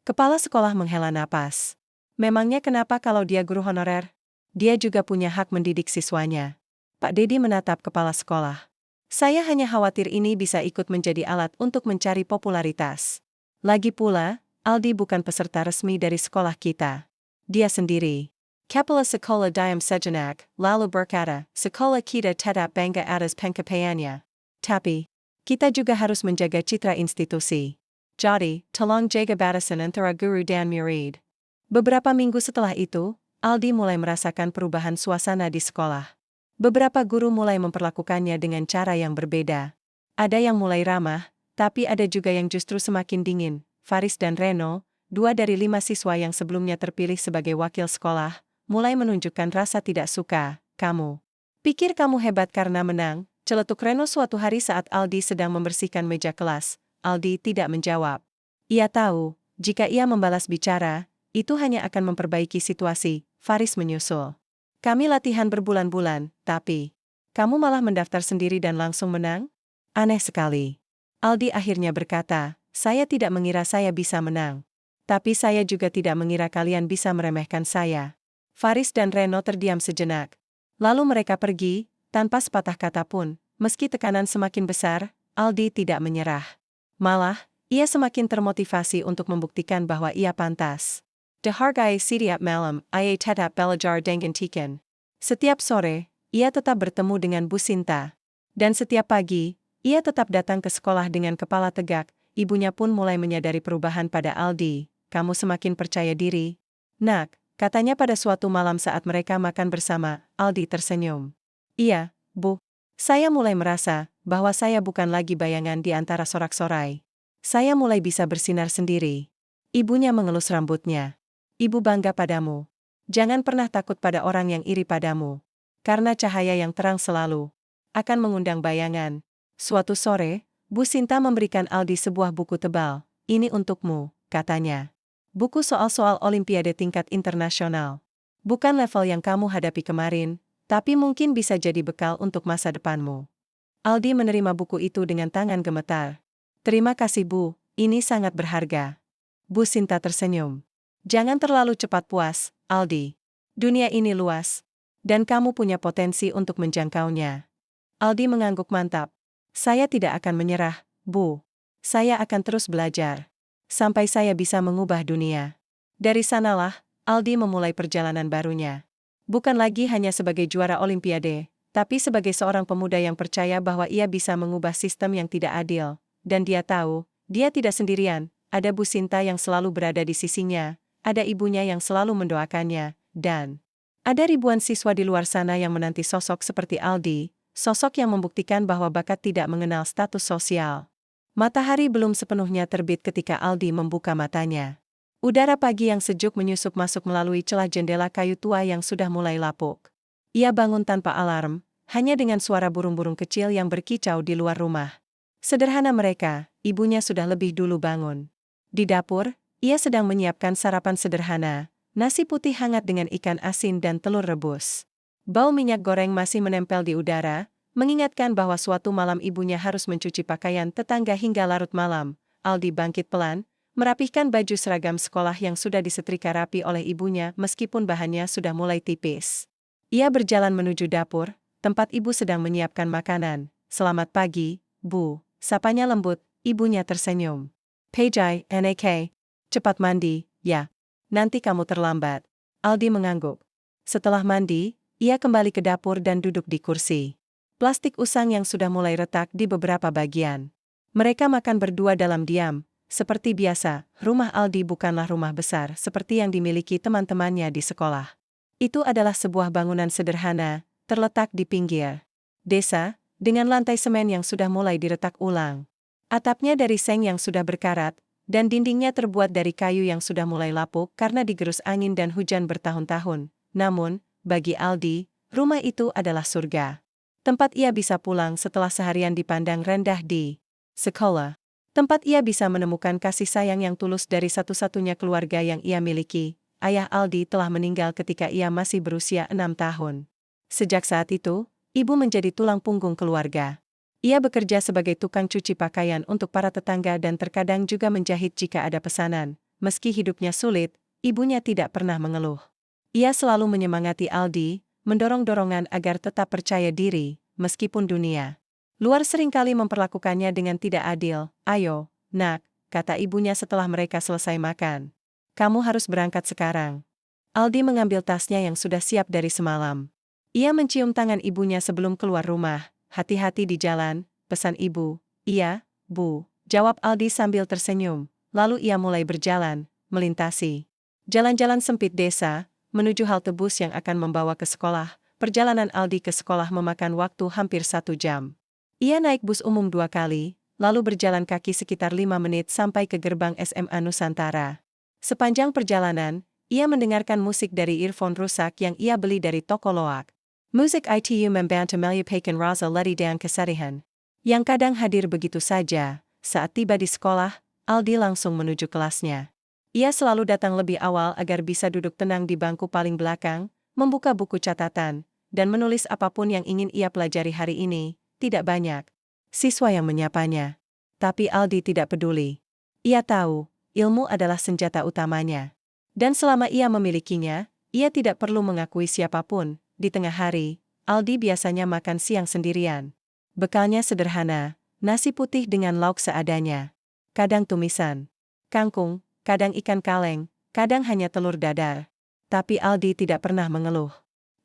Kepala sekolah menghela napas. Memangnya kenapa kalau dia guru honorer? Dia juga punya hak mendidik siswanya. Pak Dedi menatap kepala sekolah. Saya hanya khawatir ini bisa ikut menjadi alat untuk mencari popularitas. Lagi pula, Aldi bukan peserta resmi dari sekolah kita. Dia sendiri. Kepala sekolah diam sejenak, lalu berkata, sekolah kita tetap bangga atas pencapaiannya. Tapi, kita juga harus menjaga citra institusi. Jadi, tolong jaga batasan antara guru dan murid. Beberapa minggu setelah itu, Aldi mulai merasakan perubahan suasana di sekolah. Beberapa guru mulai memperlakukannya dengan cara yang berbeda. Ada yang mulai ramah, tapi ada juga yang justru semakin dingin. Faris dan Reno, 2 dari 5 siswa yang sebelumnya terpilih sebagai wakil sekolah, mulai menunjukkan rasa tidak suka. Kamu pikir kamu hebat karena menang? Celetuk Reno suatu hari saat Aldi sedang membersihkan meja kelas. Aldi tidak menjawab. Ia tahu, jika ia membalas bicara, itu hanya akan memperbaiki situasi. Faris menyusul. Kami latihan berbulan-bulan, tapi kamu malah mendaftar sendiri dan langsung menang? Aneh sekali. Aldi akhirnya berkata, saya tidak mengira saya bisa menang. Tapi saya juga tidak mengira kalian bisa meremehkan saya. Faris dan Reno terdiam sejenak. Lalu mereka pergi, tanpa sepatah kata pun. Meski tekanan semakin besar, Aldi tidak menyerah. Malah, ia semakin termotivasi untuk membuktikan bahwa ia pantas. Dihargai setiap malam, ia tetap belajar dengan tekun. Setiap sore, ia tetap bertemu dengan Bu Sinta. Dan setiap pagi, ia tetap datang ke sekolah dengan kepala tegak. Ibunya pun mulai menyadari perubahan pada Aldi. Kamu semakin percaya diri? Nak, katanya pada suatu malam saat mereka makan bersama, Aldi tersenyum. Iya, Bu. Saya mulai merasa bahwa saya bukan lagi bayangan di antara sorak-sorai. Saya mulai bisa bersinar sendiri. Ibunya mengelus rambutnya. Ibu bangga padamu. Jangan pernah takut pada orang yang iri padamu. Karena cahaya yang terang selalu akan mengundang bayangan. Suatu sore, Bu Sinta memberikan Aldi sebuah buku tebal. Ini untukmu, katanya. Buku soal-soal olimpiade tingkat internasional. Bukan level yang kamu hadapi kemarin, tapi mungkin bisa jadi bekal untuk masa depanmu. Aldi menerima buku itu dengan tangan gemetar. Terima kasih Bu, ini sangat berharga. Bu Sinta tersenyum. Jangan terlalu cepat puas, Aldi. Dunia ini luas. Dan kamu punya potensi untuk menjangkaunya. Aldi mengangguk mantap. Saya tidak akan menyerah, Bu. Saya akan terus belajar. Sampai saya bisa mengubah dunia. Dari sanalah, Aldi memulai perjalanan barunya. Bukan lagi hanya sebagai juara olimpiade, tapi sebagai seorang pemuda yang percaya bahwa ia bisa mengubah sistem yang tidak adil. Dan dia tahu, dia tidak sendirian, ada Bu Sinta yang selalu berada di sisinya. Ada ibunya yang selalu mendoakannya, dan ada ribuan siswa di luar sana yang menanti sosok seperti Aldi, sosok yang membuktikan bahwa bakat tidak mengenal status sosial. Matahari belum sepenuhnya terbit ketika Aldi membuka matanya. Udara pagi yang sejuk menyusup masuk melalui celah jendela kayu tua yang sudah mulai lapuk. Ia bangun tanpa alarm, hanya dengan suara burung-burung kecil yang berkicau di luar rumah. Sederhana mereka, ibunya sudah lebih dulu bangun. Di dapur, ia sedang menyiapkan sarapan sederhana, nasi putih hangat dengan ikan asin dan telur rebus. Bau minyak goreng masih menempel di udara, mengingatkan bahwa suatu malam ibunya harus mencuci pakaian tetangga hingga larut malam. Aldi bangkit pelan, merapihkan baju seragam sekolah yang sudah disetrika rapi oleh ibunya meskipun bahannya sudah mulai tipis. Ia berjalan menuju dapur, tempat ibu sedang menyiapkan makanan. Selamat pagi, Bu, sapanya lembut, ibunya tersenyum. Pejai, Nak. Cepat mandi, ya. Nanti kamu terlambat. Aldi mengangguk. Setelah mandi, ia kembali ke dapur dan duduk di kursi. Plastik usang yang sudah mulai retak di beberapa bagian. Mereka makan berdua dalam diam. Seperti biasa, rumah Aldi bukanlah rumah besar seperti yang dimiliki teman-temannya di sekolah. Itu adalah sebuah bangunan sederhana, terletak di pinggir desa, dengan lantai semen yang sudah mulai diretak ulang. Atapnya dari seng yang sudah berkarat, dan dindingnya terbuat dari kayu yang sudah mulai lapuk karena digerus angin dan hujan bertahun-tahun. Namun, bagi Aldi, rumah itu adalah surga. Tempat ia bisa pulang setelah seharian dipandang rendah di sekolah. Tempat ia bisa menemukan kasih sayang yang tulus dari satu-satunya keluarga yang ia miliki. Ayah Aldi telah meninggal ketika ia masih berusia 6 tahun. Sejak saat itu, ibu menjadi tulang punggung keluarga. Ia bekerja sebagai tukang cuci pakaian untuk para tetangga dan terkadang juga menjahit jika ada pesanan. Meski hidupnya sulit, ibunya tidak pernah mengeluh. Ia selalu menyemangati Aldi, mendorong-dorongan agar tetap percaya diri, meskipun dunia luar seringkali memperlakukannya dengan tidak adil. "Ayo, nak," kata ibunya setelah mereka selesai makan. "Kamu harus berangkat sekarang." Aldi mengambil tasnya yang sudah siap dari semalam. Ia mencium tangan ibunya sebelum keluar rumah. "Hati-hati di jalan," pesan ibu. "Iya, Bu," jawab Aldi sambil tersenyum. Lalu ia mulai berjalan, melintasi jalan-jalan sempit desa, menuju halte bus yang akan membawa ke sekolah. Perjalanan Aldi ke sekolah memakan waktu hampir 1 jam. Ia naik bus umum 2 kali, lalu berjalan kaki sekitar 5 menit sampai ke gerbang SMA Nusantara. Sepanjang perjalanan, ia mendengarkan musik dari earphone rusak yang ia beli dari toko loak. Musik itu membantu melupakan rasa letih dan kesedihan yang kadang hadir begitu saja. Saat tiba di sekolah, Aldi langsung menuju kelasnya. Ia selalu datang lebih awal agar bisa duduk tenang di bangku paling belakang, membuka buku catatan, dan menulis apapun yang ingin ia pelajari hari ini. Tidak banyak siswa yang menyapanya. Tapi Aldi tidak peduli. Ia tahu, ilmu adalah senjata utamanya. Dan selama ia memilikinya, ia tidak perlu mengakui siapapun. Di tengah hari, Aldi biasanya makan siang sendirian. Bekalnya sederhana, nasi putih dengan lauk seadanya. Kadang tumisan kangkung, kadang ikan kaleng, kadang hanya telur dadar. Tapi Aldi tidak pernah mengeluh.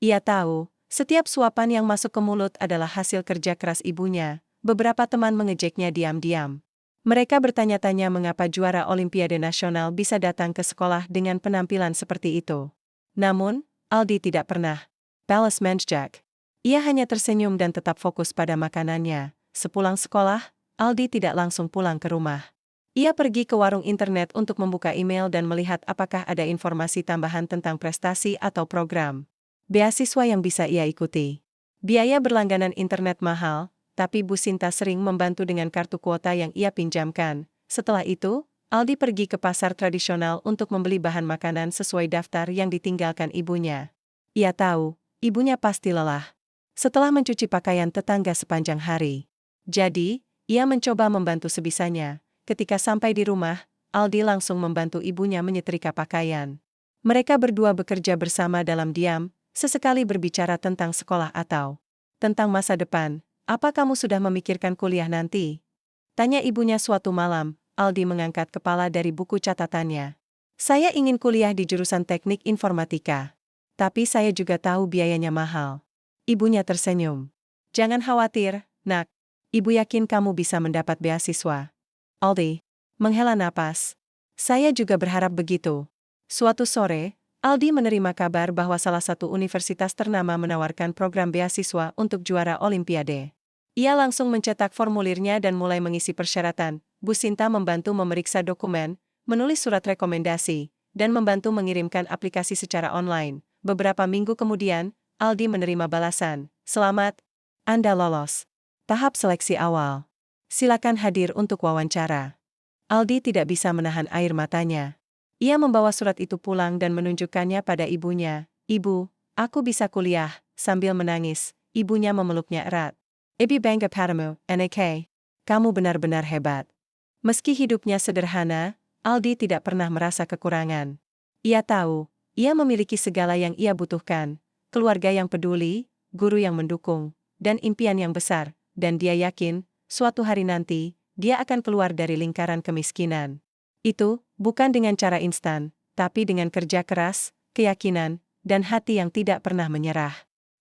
Ia tahu, setiap suapan yang masuk ke mulut adalah hasil kerja keras ibunya. Beberapa teman mengejeknya diam-diam. Mereka bertanya-tanya mengapa juara Olimpiade Nasional bisa datang ke sekolah dengan penampilan seperti itu. Namun, Aldi tidak pernah balas menjek. Ia hanya tersenyum dan tetap fokus pada makanannya. Sepulang sekolah, Aldi tidak langsung pulang ke rumah. Ia pergi ke warung internet untuk membuka email dan melihat apakah ada informasi tambahan tentang prestasi atau program beasiswa yang bisa ia ikuti. Biaya berlangganan internet mahal, tapi Bu Sinta sering membantu dengan kartu kuota yang ia pinjamkan. Setelah itu, Aldi pergi ke pasar tradisional untuk membeli bahan makanan sesuai daftar yang ditinggalkan ibunya. Ia tahu, ibunya pasti lelah setelah mencuci pakaian tetangga sepanjang hari. Jadi, ia mencoba membantu sebisanya. Ketika sampai di rumah, Aldi langsung membantu ibunya menyetrika pakaian. Mereka berdua bekerja bersama dalam diam, sesekali berbicara tentang sekolah atau tentang masa depan. "Apa kamu sudah memikirkan kuliah nanti?" tanya ibunya suatu malam. Aldi mengangkat kepala dari buku catatannya. "Saya ingin kuliah di jurusan teknik informatika. Tapi saya juga tahu biayanya mahal." Ibunya tersenyum. "Jangan khawatir, nak. Ibu yakin kamu bisa mendapat beasiswa." Aldi menghela napas. "Saya juga berharap begitu." Suatu sore, Aldi menerima kabar bahwa salah satu universitas ternama menawarkan program beasiswa untuk juara Olimpiade. Ia langsung mencetak formulirnya dan mulai mengisi persyaratan. Bu Sinta membantu memeriksa dokumen, menulis surat rekomendasi, dan membantu mengirimkan aplikasi secara online. Beberapa minggu kemudian, Aldi menerima balasan. "Selamat, Anda lolos tahap seleksi awal. Silakan hadir untuk wawancara." Aldi tidak bisa menahan air matanya. Ia membawa surat itu pulang dan menunjukkannya pada ibunya. "Ibu, aku bisa kuliah," sambil menangis. Ibunya memeluknya erat. "Ibu bangga padamu, Anak. Kamu benar-benar hebat." Meski hidupnya sederhana, Aldi tidak pernah merasa kekurangan. Ia tahu, ia memiliki segala yang ia butuhkan. Keluarga yang peduli, guru yang mendukung, dan impian yang besar. Dan dia yakin, suatu hari nanti, dia akan keluar dari lingkaran kemiskinan. Itu bukan dengan cara instan, tapi dengan kerja keras, keyakinan, dan hati yang tidak pernah menyerah.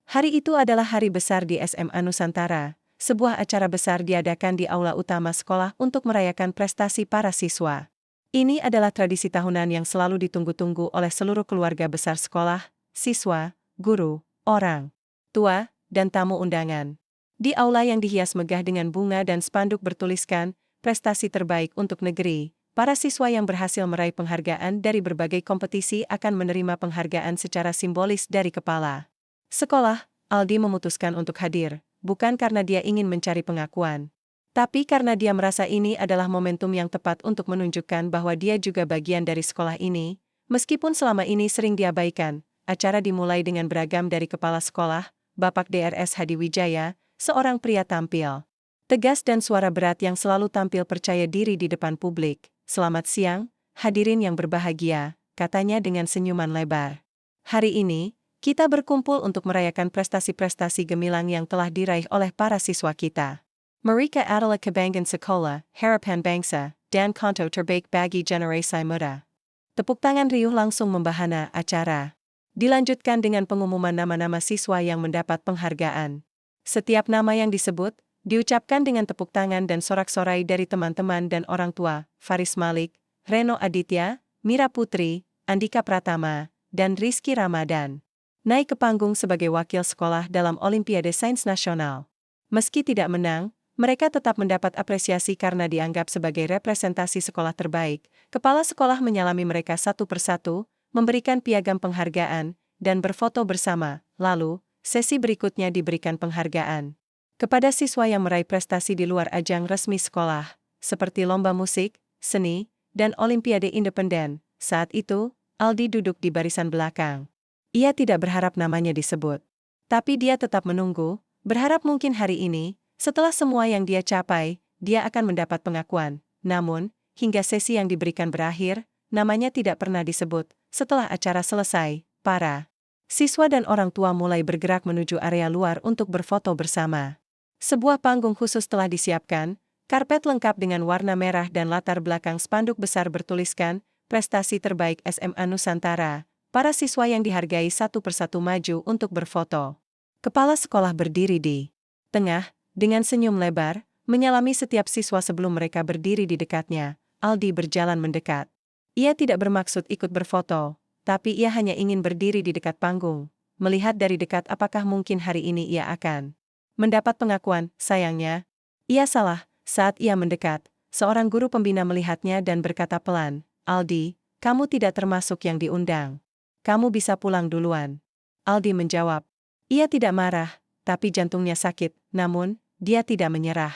Hari itu adalah hari besar di SMA Nusantara. Sebuah acara besar diadakan di aula utama sekolah untuk merayakan prestasi para siswa. Ini adalah tradisi tahunan yang selalu ditunggu-tunggu oleh seluruh keluarga besar sekolah, siswa, guru, orang tua, dan tamu undangan. Di aula yang dihias megah dengan bunga dan spanduk bertuliskan, "Prestasi terbaik untuk negeri." Para siswa yang berhasil meraih penghargaan dari berbagai kompetisi akan menerima penghargaan secara simbolis dari kepala sekolah. Aldi memutuskan untuk hadir, bukan karena dia ingin mencari pengakuan, tapi karena dia merasa ini adalah momentum yang tepat untuk menunjukkan bahwa dia juga bagian dari sekolah ini. Meskipun selama ini sering diabaikan, acara dimulai dengan beragam dari kepala sekolah. Bapak Drs Hadi Wijaya, seorang pria tampil tegas dan suara berat yang selalu tampil percaya diri di depan publik. "Selamat siang, hadirin yang berbahagia," katanya dengan senyuman lebar. "Hari ini, Kita berkumpul untuk merayakan prestasi-prestasi gemilang yang telah diraih oleh para siswa kita. Mereka adalah kebanggaan sekolah, harapan bangsa, dan contoh terbaik bagi generasi muda. Tepuk tangan riuh langsung membahana acara. Dilanjutkan dengan pengumuman nama-nama siswa yang mendapat penghargaan. Setiap nama yang disebut, diucapkan dengan tepuk tangan dan sorak-sorai dari teman-teman dan orang tua, Faris Malik, Reno Aditya, Mira Putri, Andika Pratama, dan Rizky Ramadan. Naik ke panggung sebagai wakil sekolah dalam Olimpiade Sains Nasional. Meski tidak menang, mereka tetap mendapat apresiasi karena dianggap sebagai representasi sekolah terbaik. Kepala sekolah menyalami mereka satu persatu, memberikan piagam penghargaan, dan berfoto bersama. Lalu, sesi berikutnya diberikan penghargaan kepada siswa yang meraih prestasi di luar ajang resmi sekolah, seperti lomba musik, seni, dan Olimpiade Independen. Saat itu, Aldi duduk di barisan belakang. Ia tidak berharap namanya disebut. Tapi dia tetap menunggu, berharap mungkin hari ini, setelah semua yang dia capai, dia akan mendapat pengakuan. Namun, hingga sesi yang diberikan berakhir, namanya tidak pernah disebut. Setelah acara selesai, para siswa dan orang tua mulai bergerak menuju area luar untuk berfoto bersama. Sebuah panggung khusus telah disiapkan, karpet lengkap dengan warna merah dan latar belakang spanduk besar bertuliskan, Prestasi Terbaik SMA Nusantara. Para siswa yang dihargai satu persatu maju untuk berfoto. Kepala sekolah berdiri di tengah, dengan senyum lebar, menyalami setiap siswa sebelum mereka berdiri di dekatnya. Aldi berjalan mendekat. Ia tidak bermaksud ikut berfoto, tapi ia hanya ingin berdiri di dekat panggung, melihat dari dekat apakah mungkin hari ini ia akan mendapat pengakuan. Sayangnya, ia salah. Saat ia mendekat, seorang guru pembina melihatnya dan berkata pelan, "Aldi, kamu tidak termasuk yang diundang. Kamu bisa pulang duluan." Aldi menjawab. Ia tidak marah, tapi jantungnya sakit, namun, dia tidak menyerah.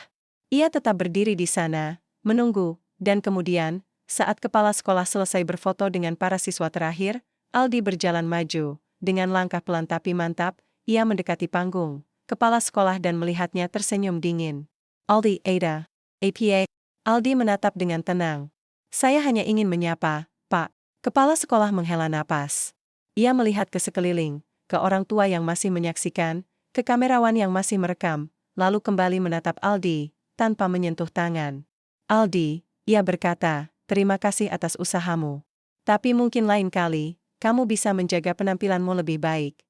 Ia tetap berdiri di sana, menunggu, dan kemudian, saat kepala sekolah selesai berfoto dengan para siswa terakhir, Aldi berjalan maju. Dengan langkah pelan tapi mantap, ia mendekati panggung. Kepala sekolah dan melihatnya tersenyum dingin. "Aldi, Ada. APA." Aldi menatap dengan tenang. "Saya hanya ingin menyapa, Pak." Kepala sekolah menghela napas. Ia melihat ke sekeliling, ke orang tua yang masih menyaksikan, ke kamerawan yang masih merekam, lalu kembali menatap Aldi, tanpa menyentuh tangan. "Aldi," ia berkata, "terima kasih atas usahamu. Tapi mungkin lain kali, kamu bisa menjaga penampilanmu lebih baik."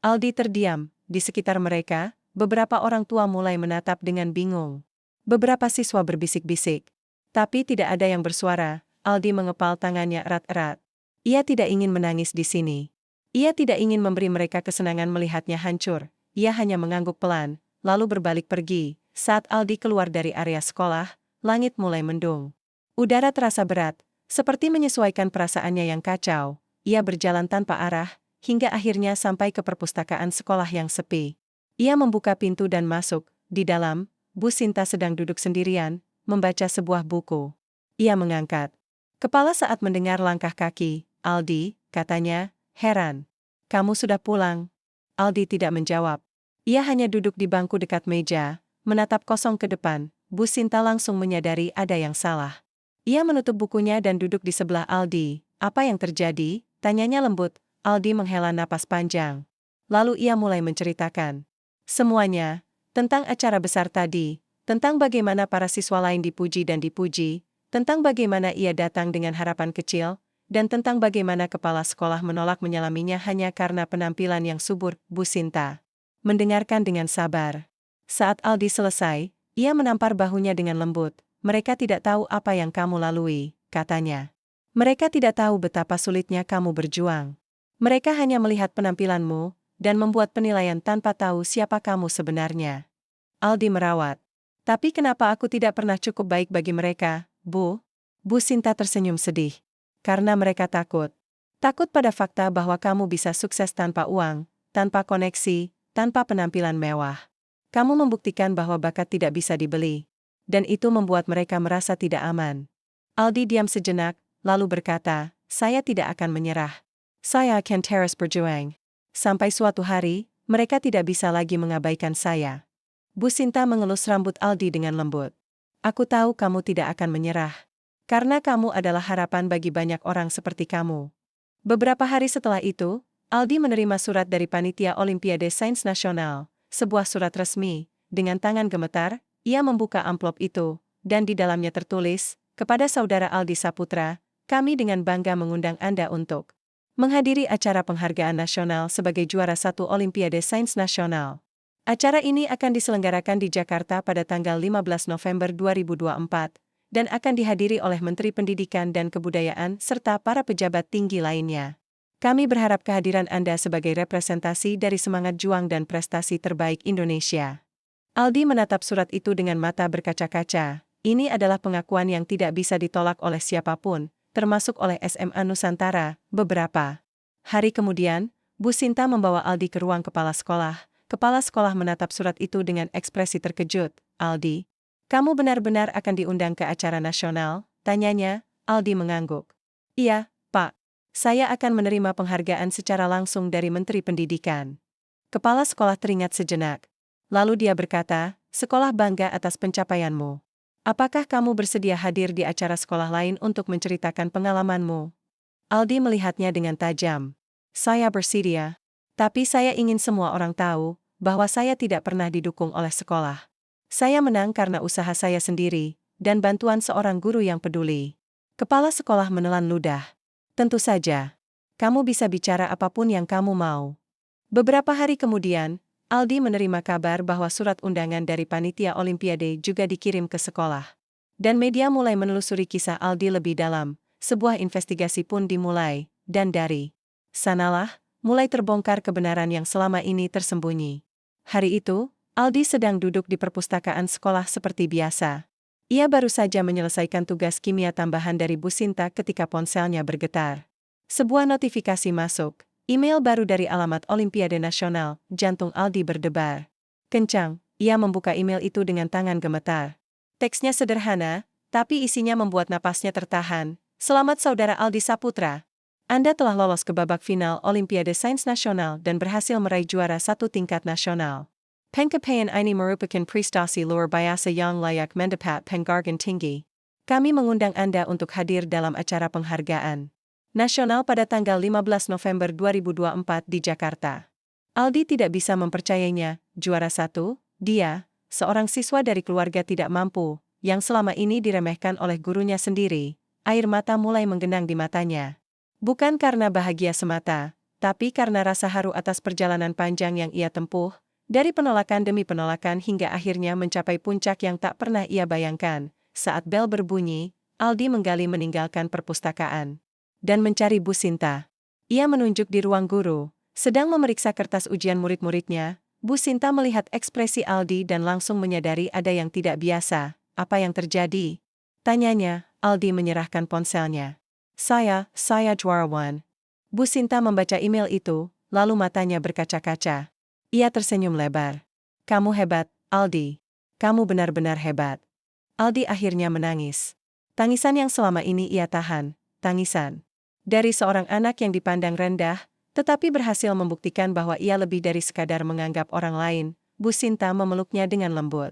Aldi terdiam. Di sekitar mereka, beberapa orang tua mulai menatap dengan bingung. Beberapa siswa berbisik-bisik. Tapi tidak ada yang bersuara. Aldi mengepal tangannya erat-erat. Ia tidak ingin menangis di sini. Ia tidak ingin memberi mereka kesenangan melihatnya hancur. Ia hanya mengangguk pelan, lalu berbalik pergi. Saat Aldi keluar dari area sekolah, langit mulai mendung. Udara terasa berat, seperti menyesuaikan perasaannya yang kacau. Ia berjalan tanpa arah, hingga akhirnya sampai ke perpustakaan sekolah yang sepi. Ia membuka pintu dan masuk. Di dalam, Bu Sinta sedang duduk sendirian, membaca sebuah buku. Ia mengangkat kepala saat mendengar langkah kaki. "Aldi," katanya, heran. "Kamu sudah pulang?" Aldi tidak menjawab. Ia hanya duduk di bangku dekat meja, menatap kosong ke depan. Bu Sinta langsung menyadari ada yang salah. Ia menutup bukunya dan duduk di sebelah Aldi. "Apa yang terjadi?" tanyanya lembut. Aldi menghela napas panjang. Lalu ia mulai menceritakan semuanya, tentang acara besar tadi, tentang bagaimana para siswa lain dipuji dan dipuji, tentang bagaimana ia datang dengan harapan kecil, dan tentang bagaimana kepala sekolah menolak menyalaminya hanya karena penampilan yang subur. Bu Sinta mendengarkan dengan sabar. Saat Aldi selesai, ia menampar bahunya dengan lembut. "Mereka tidak tahu apa yang kamu lalui," katanya. "Mereka tidak tahu betapa sulitnya kamu berjuang. Mereka hanya melihat penampilanmu, dan membuat penilaian tanpa tahu siapa kamu sebenarnya." Aldi merawat. "Tapi kenapa aku tidak pernah cukup baik bagi mereka, Bu?" Bu Sinta tersenyum sedih. "Karena mereka takut. Takut pada fakta bahwa kamu bisa sukses tanpa uang, tanpa koneksi, tanpa penampilan mewah. Kamu membuktikan bahwa bakat tidak bisa dibeli. Dan itu membuat mereka merasa tidak aman." Aldi diam sejenak, lalu berkata, "Saya tidak akan menyerah. Saya akan terus berjuang. Sampai suatu hari, mereka tidak bisa lagi mengabaikan saya." Bu Sinta mengelus rambut Aldi dengan lembut. "Aku tahu kamu tidak akan menyerah. Karena kamu adalah harapan bagi banyak orang seperti kamu." Beberapa hari setelah itu, Aldi menerima surat dari Panitia Olimpiade Sains Nasional, sebuah surat resmi. Dengan tangan gemetar, ia membuka amplop itu, dan di dalamnya tertulis, "Kepada Saudara Aldi Saputra, kami dengan bangga mengundang Anda untuk menghadiri acara penghargaan nasional sebagai juara 1 Olimpiade Sains Nasional. Acara ini akan diselenggarakan di Jakarta pada tanggal 15 November 2024, dan akan dihadiri oleh Menteri Pendidikan dan Kebudayaan serta para pejabat tinggi lainnya. Kami berharap kehadiran Anda sebagai representasi dari semangat juang dan prestasi terbaik Indonesia." Aldi menatap surat itu dengan mata berkaca-kaca. Ini adalah pengakuan yang tidak bisa ditolak oleh siapapun, termasuk oleh SMA Nusantara. Beberapa hari kemudian, Bu Sinta membawa Aldi ke ruang kepala sekolah. Kepala sekolah menatap surat itu dengan ekspresi terkejut. "Aldi, kamu benar-benar akan diundang ke acara nasional?" tanyanya. Aldi mengangguk. "Iya, Pak. Saya akan menerima penghargaan secara langsung dari Menteri Pendidikan." Kepala sekolah teringat sejenak. Lalu dia berkata, "Sekolah bangga atas pencapaianmu. Apakah kamu bersedia hadir di acara sekolah lain untuk menceritakan pengalamanmu?" Aldi melihatnya dengan tajam. "Saya bersedia. Tapi saya ingin semua orang tahu bahwa saya tidak pernah didukung oleh sekolah. Saya menang karena usaha saya sendiri dan bantuan seorang guru yang peduli." Kepala sekolah menelan ludah. "Tentu saja. Kamu bisa bicara apapun yang kamu mau." Beberapa hari kemudian, Aldi menerima kabar bahwa surat undangan dari Panitia Olimpiade juga dikirim ke sekolah. Dan media mulai menelusuri kisah Aldi lebih dalam. Sebuah investigasi pun dimulai, dan dari sanalah, mulai terbongkar kebenaran yang selama ini tersembunyi. Hari itu, Aldi sedang duduk di perpustakaan sekolah seperti biasa. Ia baru saja menyelesaikan tugas kimia tambahan dari Bu Sinta ketika ponselnya bergetar. Sebuah notifikasi masuk. Email baru dari alamat Olimpiade Nasional. Jantung Aldi berdebar kencang. Ia membuka email itu dengan tangan gemetar. Teksnya sederhana, tapi isinya membuat napasnya tertahan. "Selamat Saudara Aldi Saputra. Anda telah lolos ke babak final Olimpiade Sains Nasional dan berhasil meraih juara 1 tingkat nasional. Pencapaian ini merupakan prestasi luar biasa yang layak mendapat penghargaan tinggi. Kami mengundang Anda untuk hadir dalam acara penghargaan nasional pada tanggal 15 November 2024 di Jakarta." Aldi tidak bisa mempercayainya. Juara 1, dia, seorang siswa dari keluarga tidak mampu, yang selama ini diremehkan oleh gurunya sendiri. Air mata mulai menggenang di matanya. Bukan karena bahagia semata, tapi karena rasa haru atas perjalanan panjang yang ia tempuh, dari penolakan demi penolakan hingga akhirnya mencapai puncak yang tak pernah ia bayangkan. Saat bel berbunyi, Aldi menggali meninggalkan perpustakaan dan mencari Bu Sinta. Ia menunjuk di ruang guru, sedang memeriksa kertas ujian murid-muridnya. Bu Sinta melihat ekspresi Aldi dan langsung menyadari ada yang tidak biasa. "Apa yang terjadi?" tanyanya. Aldi menyerahkan ponselnya. Saya juara 1." Bu Sinta membaca email itu, lalu matanya berkaca-kaca. Ia tersenyum lebar. "Kamu hebat, Aldi. Kamu benar-benar hebat." Aldi akhirnya menangis. Tangisan yang selama ini ia tahan, tangisan dari seorang anak yang dipandang rendah, tetapi berhasil membuktikan bahwa ia lebih dari sekadar menganggap orang lain. Bu Sinta memeluknya dengan lembut.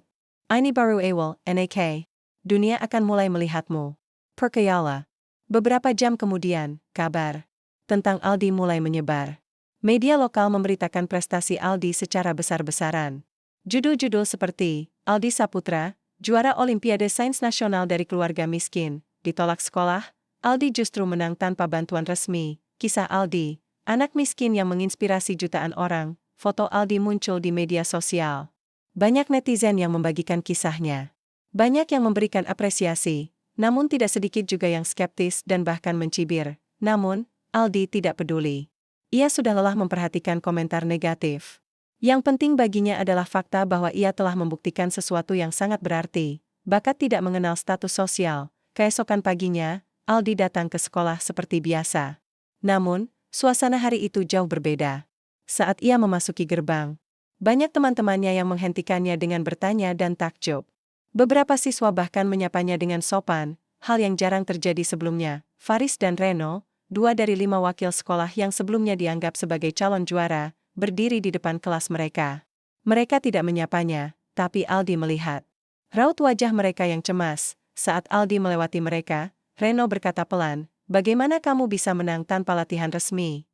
"Ini baru awal, Nak. Dunia akan mulai melihatmu. Percayalah." Beberapa jam kemudian, kabar tentang Aldi mulai menyebar. Media lokal memberitakan prestasi Aldi secara besar-besaran. Judul-judul seperti, "Aldi Saputra, juara Olimpiade Sains Nasional dari keluarga miskin, ditolak sekolah, Aldi justru menang tanpa bantuan resmi. Kisah Aldi, anak miskin yang menginspirasi jutaan orang." Foto Aldi muncul di media sosial. Banyak netizen yang membagikan kisahnya. Banyak yang memberikan apresiasi, namun tidak sedikit juga yang skeptis dan bahkan mencibir. Namun, Aldi tidak peduli. Ia sudah lelah memperhatikan komentar negatif. Yang penting baginya adalah fakta bahwa ia telah membuktikan sesuatu yang sangat berarti. Bakat tidak mengenal status sosial. Keesokan paginya, Aldi datang ke sekolah seperti biasa. Namun, suasana hari itu jauh berbeda. Saat ia memasuki gerbang, banyak teman-temannya yang menghentikannya dengan bertanya dan takjub. Beberapa siswa bahkan menyapanya dengan sopan, hal yang jarang terjadi sebelumnya. Faris dan Reno, 2 dari 5 wakil sekolah yang sebelumnya dianggap sebagai calon juara, berdiri di depan kelas mereka. Mereka tidak menyapanya, tapi Aldi melihat raut wajah mereka yang cemas. Saat Aldi melewati mereka, Reno berkata pelan, "Bagaimana kamu bisa menang tanpa latihan resmi?"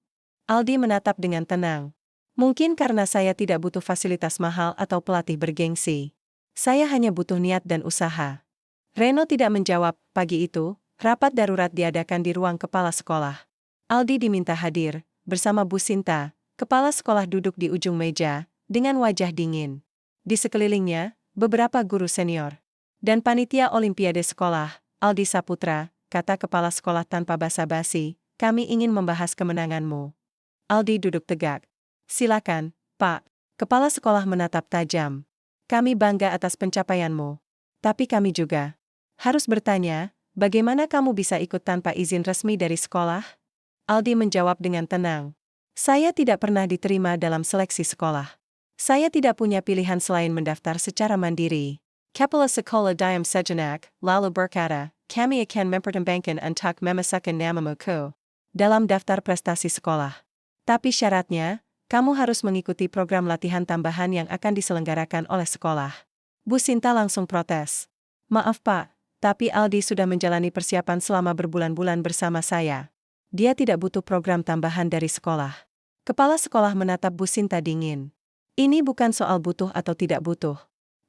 Aldi menatap dengan tenang. Mungkin karena saya tidak butuh fasilitas mahal atau pelatih bergengsi. Saya hanya butuh niat dan usaha. Reno tidak menjawab. Pagi itu, rapat darurat diadakan di ruang kepala sekolah. Aldi diminta hadir, bersama Bu Sinta. Kepala sekolah duduk di ujung meja, dengan wajah dingin. Di sekelilingnya, beberapa guru senior. Dan panitia olimpiade sekolah, Aldi Saputra, kata kepala sekolah tanpa basa-basi, kami ingin membahas kemenanganmu. Aldi duduk tegak. Silakan, Pak. Kepala sekolah menatap tajam. Kami bangga atas pencapaianmu. Tapi kami juga harus bertanya, bagaimana kamu bisa ikut tanpa izin resmi dari sekolah? Aldi menjawab dengan tenang. Saya tidak pernah diterima dalam seleksi sekolah. Saya tidak punya pilihan selain mendaftar secara mandiri. Kepala sekolah diam sejenak, lalu berkata, kami akan mempertimbangkan untuk memasukkan namamu ke dalam daftar prestasi sekolah. Tapi syaratnya, kamu harus mengikuti program latihan tambahan yang akan diselenggarakan oleh sekolah. Bu Sinta langsung protes. Maaf Pak, tapi Aldi sudah menjalani persiapan selama berbulan-bulan bersama saya. Dia tidak butuh program tambahan dari sekolah. Kepala sekolah menatap Bu Sinta dingin. Ini bukan soal butuh atau tidak butuh.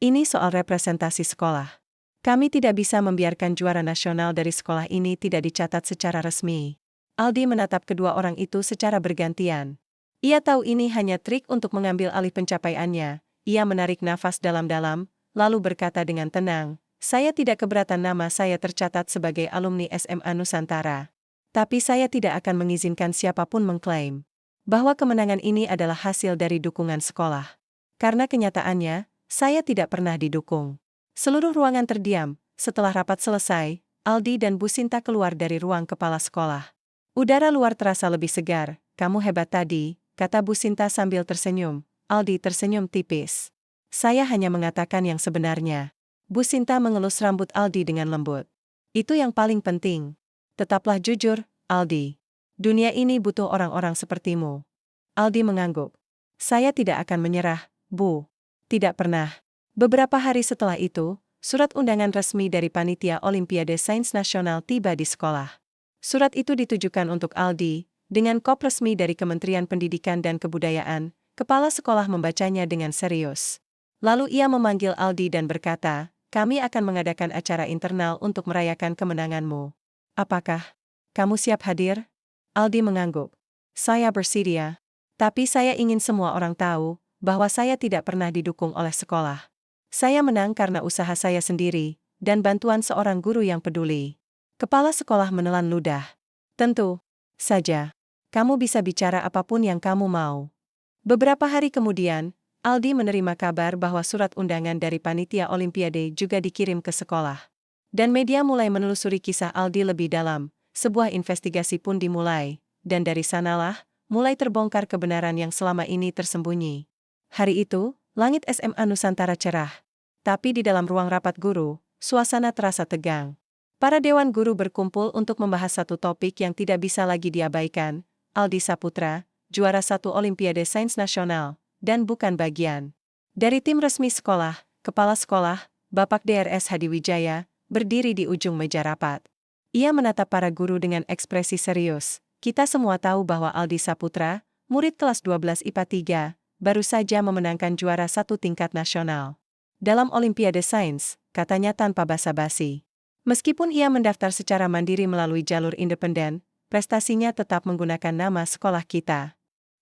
Ini soal representasi sekolah. Kami tidak bisa membiarkan juara nasional dari sekolah ini tidak dicatat secara resmi. Aldi menatap kedua orang itu secara bergantian. Ia tahu ini hanya trik untuk mengambil alih pencapaiannya. Ia menarik nafas dalam-dalam, lalu berkata dengan tenang, saya tidak keberatan nama saya tercatat sebagai alumni SMA Nusantara. Tapi saya tidak akan mengizinkan siapapun mengklaim bahwa kemenangan ini adalah hasil dari dukungan sekolah. Karena kenyataannya, saya tidak pernah didukung. Seluruh ruangan terdiam. Setelah rapat selesai, Aldi dan Bu Sinta keluar dari ruang kepala sekolah. Udara luar terasa lebih segar. Kamu hebat tadi, kata Bu Sinta sambil tersenyum. Aldi tersenyum tipis. Saya hanya mengatakan yang sebenarnya. Bu Sinta mengelus rambut Aldi dengan lembut. Itu yang paling penting. Tetaplah jujur, Aldi. Dunia ini butuh orang-orang sepertimu. Aldi mengangguk. Saya tidak akan menyerah, Bu. Tidak pernah. Beberapa hari setelah itu, surat undangan resmi dari Panitia Olimpiade Sains Nasional tiba di sekolah. Surat itu ditujukan untuk Aldi, dengan kop resmi dari Kementerian Pendidikan dan Kebudayaan. Kepala sekolah membacanya dengan serius. Lalu ia memanggil Aldi dan berkata, kami akan mengadakan acara internal untuk merayakan kemenanganmu. Apakah kamu siap hadir? Aldi mengangguk. Saya bersedia. Tapi saya ingin semua orang tahu bahwa saya tidak pernah didukung oleh sekolah. Saya menang karena usaha saya sendiri, dan bantuan seorang guru yang peduli. Kepala sekolah menelan ludah. Tentu saja, kamu bisa bicara apapun yang kamu mau. Beberapa hari kemudian, Aldi menerima kabar bahwa surat undangan dari Panitia Olimpiade juga dikirim ke sekolah. Dan media mulai menelusuri kisah Aldi lebih dalam, sebuah investigasi pun dimulai, dan dari sanalah, mulai terbongkar kebenaran yang selama ini tersembunyi. Hari itu, langit SMA Nusantara cerah. Tapi di dalam ruang rapat guru, suasana terasa tegang. Para dewan guru berkumpul untuk membahas satu topik yang tidak bisa lagi diabaikan. Aldi Saputra, juara 1 Olimpiade Sains Nasional, dan bukan bagian dari tim resmi sekolah. Kepala sekolah, Bapak DRS Hadi Wijaya, berdiri di ujung meja rapat. Ia menatap para guru dengan ekspresi serius. Kita semua tahu bahwa Aldi Saputra, murid kelas 12 IPA 3, baru saja memenangkan juara 1 tingkat nasional dalam Olimpiade Sains, katanya tanpa basa-basi. Meskipun ia mendaftar secara mandiri melalui jalur independen, prestasinya tetap menggunakan nama sekolah kita.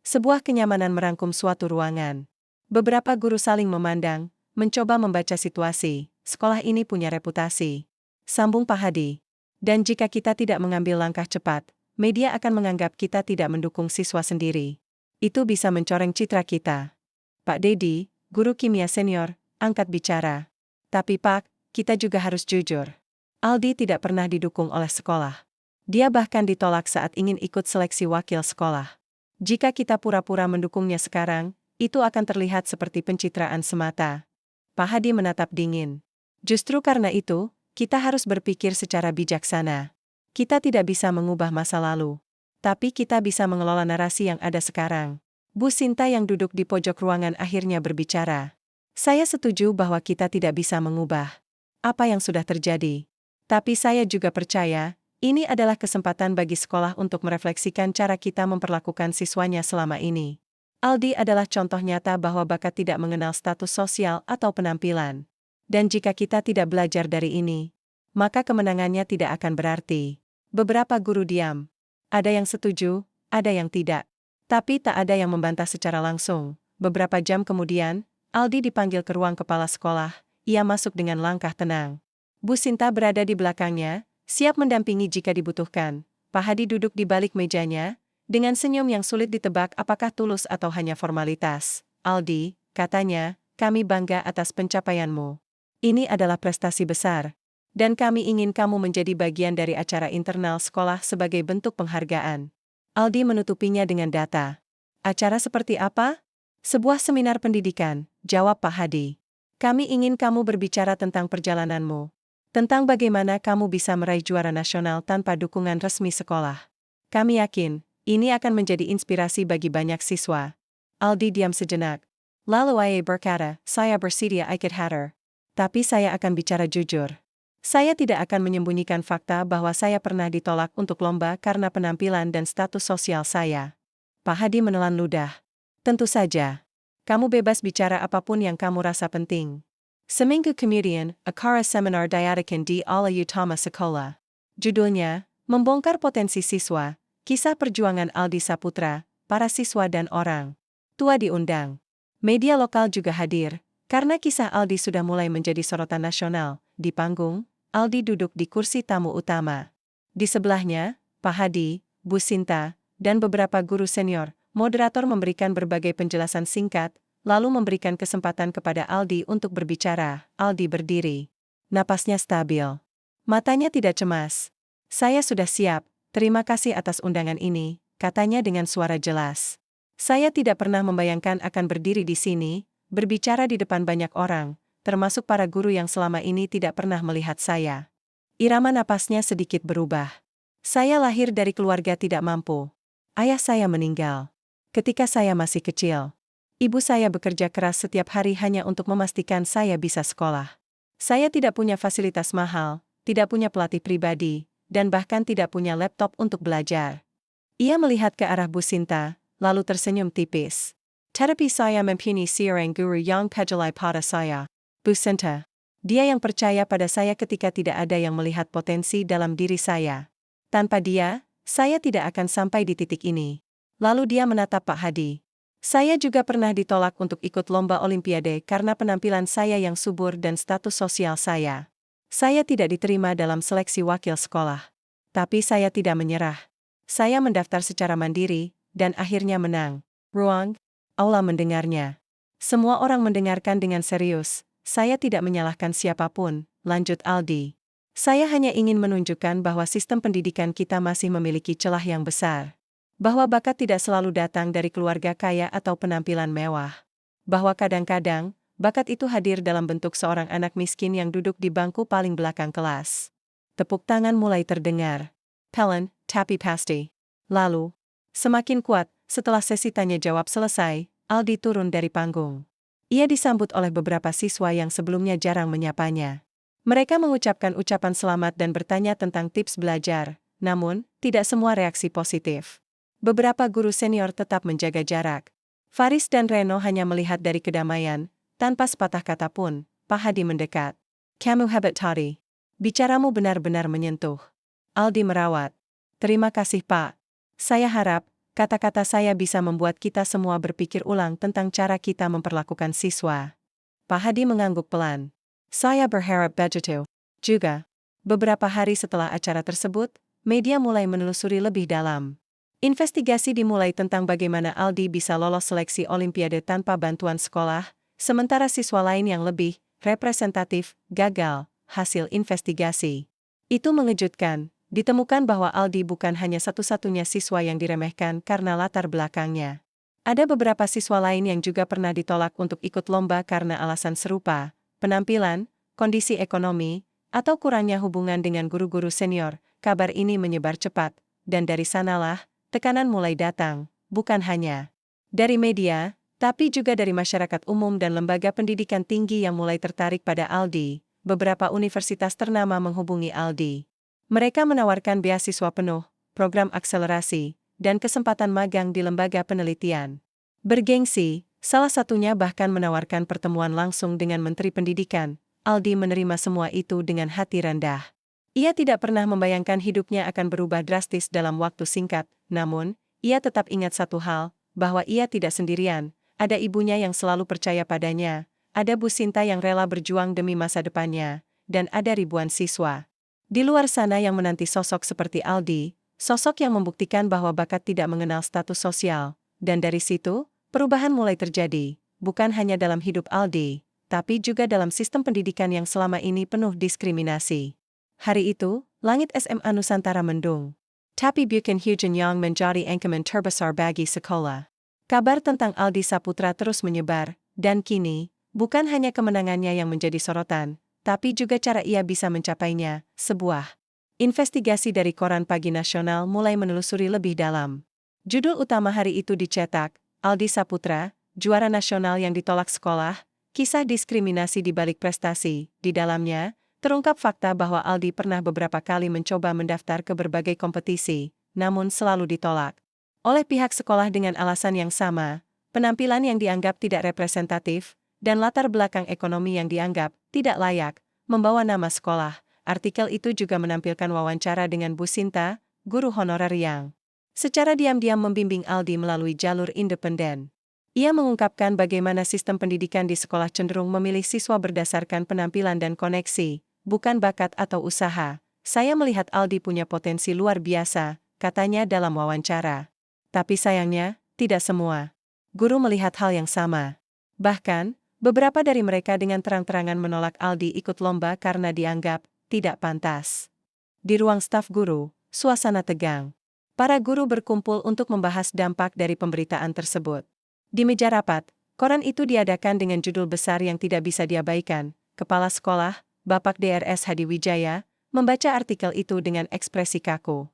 Sebuah kenyamanan merangkum suatu ruangan. Beberapa guru saling memandang, mencoba membaca situasi. Sekolah ini punya reputasi, sambung Pak Hadi. Dan jika kita tidak mengambil langkah cepat, media akan menganggap kita tidak mendukung siswa sendiri. Itu bisa mencoreng citra kita. Pak Dedi, guru kimia senior, angkat bicara. Tapi Pak, kita juga harus jujur. Aldi tidak pernah didukung oleh sekolah. Dia bahkan ditolak saat ingin ikut seleksi wakil sekolah. Jika kita pura-pura mendukungnya sekarang, itu akan terlihat seperti pencitraan semata. Pak Hadi menatap dingin. Justru karena itu, kita harus berpikir secara bijaksana. Kita tidak bisa mengubah masa lalu. Tapi kita bisa mengelola narasi yang ada sekarang. Bu Sinta yang duduk di pojok ruangan akhirnya berbicara. Saya setuju bahwa kita tidak bisa mengubah apa yang sudah terjadi. Tapi saya juga percaya, Ini adalah kesempatan bagi sekolah untuk merefleksikan cara kita memperlakukan siswanya selama ini. Aldi adalah contoh nyata bahwa bakat tidak mengenal status sosial atau penampilan. Dan jika kita tidak belajar dari ini, maka kemenangannya tidak akan berarti. Beberapa guru diam. Ada yang setuju, ada yang tidak. Tapi tak ada yang membantah secara langsung. Beberapa jam kemudian, Aldi dipanggil ke ruang kepala sekolah. Ia masuk dengan langkah tenang. Bu Sinta berada di belakangnya, siap mendampingi jika dibutuhkan. Pak Hadi duduk di balik mejanya, dengan senyum yang sulit ditebak apakah tulus atau hanya formalitas. Aldi, katanya, kami bangga atas pencapaianmu. Ini adalah prestasi besar. Dan kami ingin kamu menjadi bagian dari acara internal sekolah sebagai bentuk penghargaan. Aldi menutupinya dengan data. Acara seperti apa? Sebuah seminar pendidikan, jawab Pak Hadi. Kami ingin kamu berbicara tentang perjalananmu. Tentang bagaimana kamu bisa meraih juara nasional tanpa dukungan resmi sekolah. Kami yakin, ini akan menjadi inspirasi bagi banyak siswa. Aldi diam sejenak. Lalu ia berkata, saya bersedia ikut hadir. Tapi saya akan bicara jujur. Saya tidak akan menyembunyikan fakta bahwa saya pernah ditolak untuk lomba karena penampilan dan status sosial saya. Pak Hadi menelan ludah. Tentu saja. Kamu bebas bicara apapun yang kamu rasa penting. Seminggu kemudian, acara seminar diadakan di Aula Utama Sekolah. Judulnya, Membongkar Potensi Siswa, Kisah Perjuangan Aldi Saputra, Para Siswa dan Orang Tua diundang. Media lokal juga hadir, karena kisah Aldi sudah mulai menjadi sorotan nasional. Di panggung, Aldi duduk di kursi tamu utama. Di sebelahnya, Pak Hadi, Bu Sinta, dan beberapa guru senior. Moderator memberikan berbagai penjelasan singkat, lalu memberikan kesempatan kepada Aldi untuk berbicara. Aldi berdiri. Napasnya stabil. Matanya tidak cemas. Saya sudah siap, terima kasih atas undangan ini, katanya dengan suara jelas. Saya tidak pernah membayangkan akan berdiri di sini, berbicara di depan banyak orang, termasuk para guru yang selama ini tidak pernah melihat saya. Irama napasnya sedikit berubah. Saya lahir dari keluarga tidak mampu. Ayah saya meninggal ketika saya masih kecil. Ibu saya bekerja keras setiap hari hanya untuk memastikan saya bisa sekolah. Saya tidak punya fasilitas mahal, tidak punya pelatih pribadi, dan bahkan tidak punya laptop untuk belajar. Ia melihat ke arah Bu Sinta, lalu tersenyum tipis. Tetapi saya mempunyai seorang guru yang peduli pada saya. Bu Sinta. Dia yang percaya pada saya ketika tidak ada yang melihat potensi dalam diri saya. Tanpa dia, saya tidak akan sampai di titik ini. Lalu dia menatap Pak Hadi. Saya juga pernah ditolak untuk ikut lomba olimpiade karena penampilan saya yang subur dan status sosial saya. Saya tidak diterima dalam seleksi wakil sekolah. Tapi saya tidak menyerah. Saya mendaftar secara mandiri, dan akhirnya menang. Ruang aula mendengarnya. Semua orang mendengarkan dengan serius. Saya tidak menyalahkan siapapun, lanjut Aldi. Saya hanya ingin menunjukkan bahwa sistem pendidikan kita masih memiliki celah yang besar. Bahwa bakat tidak selalu datang dari keluarga kaya atau penampilan mewah. Bahwa kadang-kadang, bakat itu hadir dalam bentuk seorang anak miskin yang duduk di bangku paling belakang kelas. Tepuk tangan mulai terdengar. Pelan, tapi pasti. Lalu, semakin kuat, setelah sesi tanya jawab selesai, Aldi turun dari panggung. Ia disambut oleh beberapa siswa yang sebelumnya jarang menyapanya. Mereka mengucapkan ucapan selamat dan bertanya tentang tips belajar, namun, tidak semua reaksi positif. Beberapa guru senior tetap menjaga jarak. Faris dan Reno hanya melihat dari kedamaian, tanpa sepatah kata pun. Pak Hadi mendekat. Kamu hebat tadi. Bicaramu benar-benar menyentuh. Aldi merawat. Terima kasih Pak. Saya harap, kata-kata saya bisa membuat kita semua berpikir ulang tentang cara kita memperlakukan siswa. Pak Hadi mengangguk pelan. Saya berharap begitu. Juga, beberapa hari setelah acara tersebut, media mulai menelusuri lebih dalam. Investigasi dimulai tentang bagaimana Aldi bisa lolos seleksi olimpiade tanpa bantuan sekolah, sementara siswa lain yang lebih representatif gagal. Hasil investigasi itu mengejutkan. Ditemukan bahwa Aldi bukan hanya satu-satunya siswa yang diremehkan karena latar belakangnya. Ada beberapa siswa lain yang juga pernah ditolak untuk ikut lomba karena alasan serupa, penampilan, kondisi ekonomi, atau kurangnya hubungan dengan guru-guru senior. Kabar ini menyebar cepat, dan dari sanalah, tekanan mulai datang, bukan hanya dari media, tapi juga dari masyarakat umum dan lembaga pendidikan tinggi yang mulai tertarik pada Aldi. Beberapa universitas ternama menghubungi Aldi. Mereka menawarkan beasiswa penuh, program akselerasi, dan kesempatan magang di lembaga penelitian bergengsi. Salah satunya bahkan menawarkan pertemuan langsung dengan Menteri Pendidikan. Aldi menerima semua itu dengan hati rendah. Ia tidak pernah membayangkan hidupnya akan berubah drastis dalam waktu singkat, namun, ia tetap ingat satu hal, bahwa ia tidak sendirian, ada ibunya yang selalu percaya padanya, ada Bu Sinta yang rela berjuang demi masa depannya, dan ada ribuan siswa di luar sana yang menanti sosok seperti Aldi, sosok yang membuktikan bahwa bakat tidak mengenal status sosial, dan dari situ, perubahan mulai terjadi, bukan hanya dalam hidup Aldi, tapi juga dalam sistem pendidikan yang selama ini penuh diskriminasi. Hari itu, langit SMA Nusantara mendung. Tapi bukan hujan yang menjadi ancaman terbesar bagi sekolah. Kabar tentang Aldi Saputra terus menyebar, dan kini, bukan hanya kemenangannya yang menjadi sorotan, tapi juga cara ia bisa mencapainya. Sebuah investigasi dari Koran Pagi Nasional mulai menelusuri lebih dalam. Judul utama hari itu dicetak, Aldi Saputra, juara nasional yang ditolak sekolah, kisah diskriminasi di balik prestasi. Di dalamnya, terungkap fakta bahwa Aldi pernah beberapa kali mencoba mendaftar ke berbagai kompetisi, namun selalu ditolak oleh pihak sekolah dengan alasan yang sama, penampilan yang dianggap tidak representatif, dan latar belakang ekonomi yang dianggap tidak layak membawa nama sekolah. Artikel itu juga menampilkan wawancara dengan Bu Sinta, guru honorer yang secara diam-diam membimbing Aldi melalui jalur independen. Ia mengungkapkan bagaimana sistem pendidikan di sekolah cenderung memilih siswa berdasarkan penampilan dan koneksi, bukan bakat atau usaha. Saya melihat Aldi punya potensi luar biasa, katanya dalam wawancara. Tapi sayangnya, tidak semua guru melihat hal yang sama. Bahkan, beberapa dari mereka dengan terang-terangan menolak Aldi ikut lomba karena dianggap tidak pantas. Di ruang staf guru, suasana tegang. Para guru berkumpul untuk membahas dampak dari pemberitaan tersebut. Di meja rapat, koran itu diadakan dengan judul besar yang tidak bisa diabaikan. Kepala sekolah, Bapak DRS Hadi Wijaya, membaca artikel itu dengan ekspresi kaku.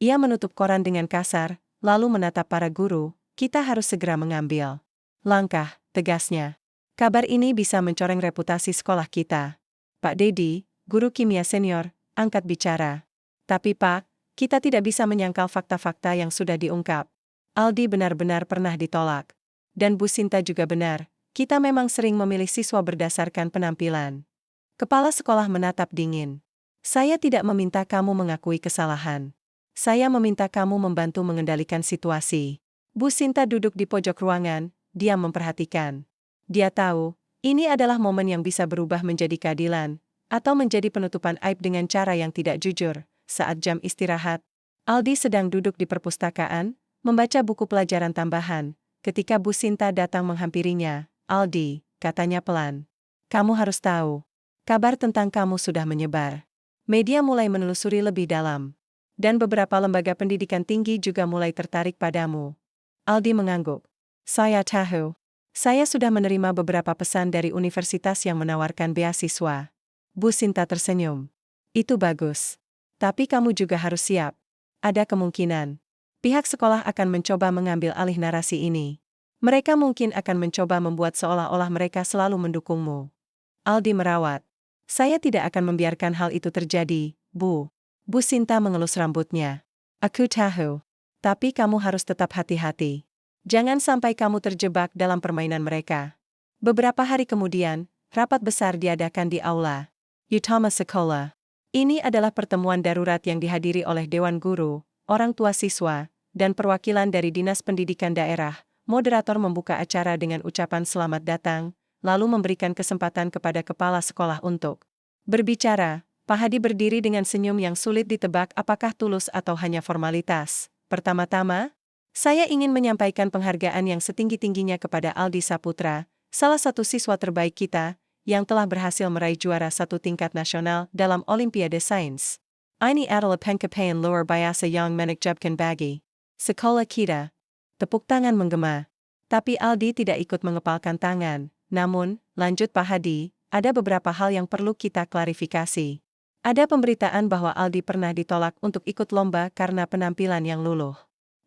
Ia menutup koran dengan kasar, lalu menatap para guru, kita harus segera mengambil langkah, tegasnya. Kabar ini bisa mencoreng reputasi sekolah kita. Pak Dedi, guru kimia senior, angkat bicara. Tapi Pak, kita tidak bisa menyangkal fakta-fakta yang sudah diungkap. Aldi benar-benar pernah ditolak. Dan Bu Sinta juga benar, kita memang sering memilih siswa berdasarkan penampilan. Kepala sekolah menatap dingin. Saya tidak meminta kamu mengakui kesalahan. Saya meminta kamu membantu mengendalikan situasi. Bu Sinta duduk di pojok ruangan, dia memperhatikan. Dia tahu, ini adalah momen yang bisa berubah menjadi keadilan, atau menjadi penutupan aib dengan cara yang tidak jujur. Saat jam istirahat, Aldi sedang duduk di perpustakaan, membaca buku pelajaran tambahan, ketika Bu Sinta datang menghampirinya. Aldi, katanya pelan. Kamu harus tahu, kabar tentang kamu sudah menyebar. Media mulai menelusuri lebih dalam. Dan beberapa lembaga pendidikan tinggi juga mulai tertarik padamu. Aldi mengangguk. Saya tahu. Saya sudah menerima beberapa pesan dari universitas yang menawarkan beasiswa. Bu Sinta tersenyum. Itu bagus. Tapi kamu juga harus siap. Ada kemungkinan pihak sekolah akan mencoba mengambil alih narasi ini. Mereka mungkin akan mencoba membuat seolah-olah mereka selalu mendukungmu. Aldi merawat. Saya tidak akan membiarkan hal itu terjadi, Bu. Bu Sinta mengelus rambutnya. Aku tahu. Tapi kamu harus tetap hati-hati. Jangan sampai kamu terjebak dalam permainan mereka. Beberapa hari kemudian, rapat besar diadakan di aula utama sekolah. Ini adalah pertemuan darurat yang dihadiri oleh Dewan Guru, orang tua siswa, dan perwakilan dari Dinas Pendidikan Daerah. Moderator membuka acara dengan ucapan selamat datang, lalu memberikan kesempatan kepada kepala sekolah untuk berbicara. Pak Hadi berdiri dengan senyum yang sulit ditebak apakah tulus atau hanya formalitas. Pertama-tama, saya ingin menyampaikan penghargaan yang setinggi-tingginya kepada Aldi Saputra, salah satu siswa terbaik kita, yang telah berhasil meraih juara satu tingkat nasional dalam Olimpiade Sains. Ini adalah pencapaian luar biasa yang menakjubkan bagi sekolah kita. Tepuk tangan menggema. Tapi Aldi tidak ikut mengepalkan tangan. Namun, lanjut Pak Hadi, ada beberapa hal yang perlu kita klarifikasi. Ada pemberitaan bahwa Aldi pernah ditolak untuk ikut lomba karena penampilan yang luluh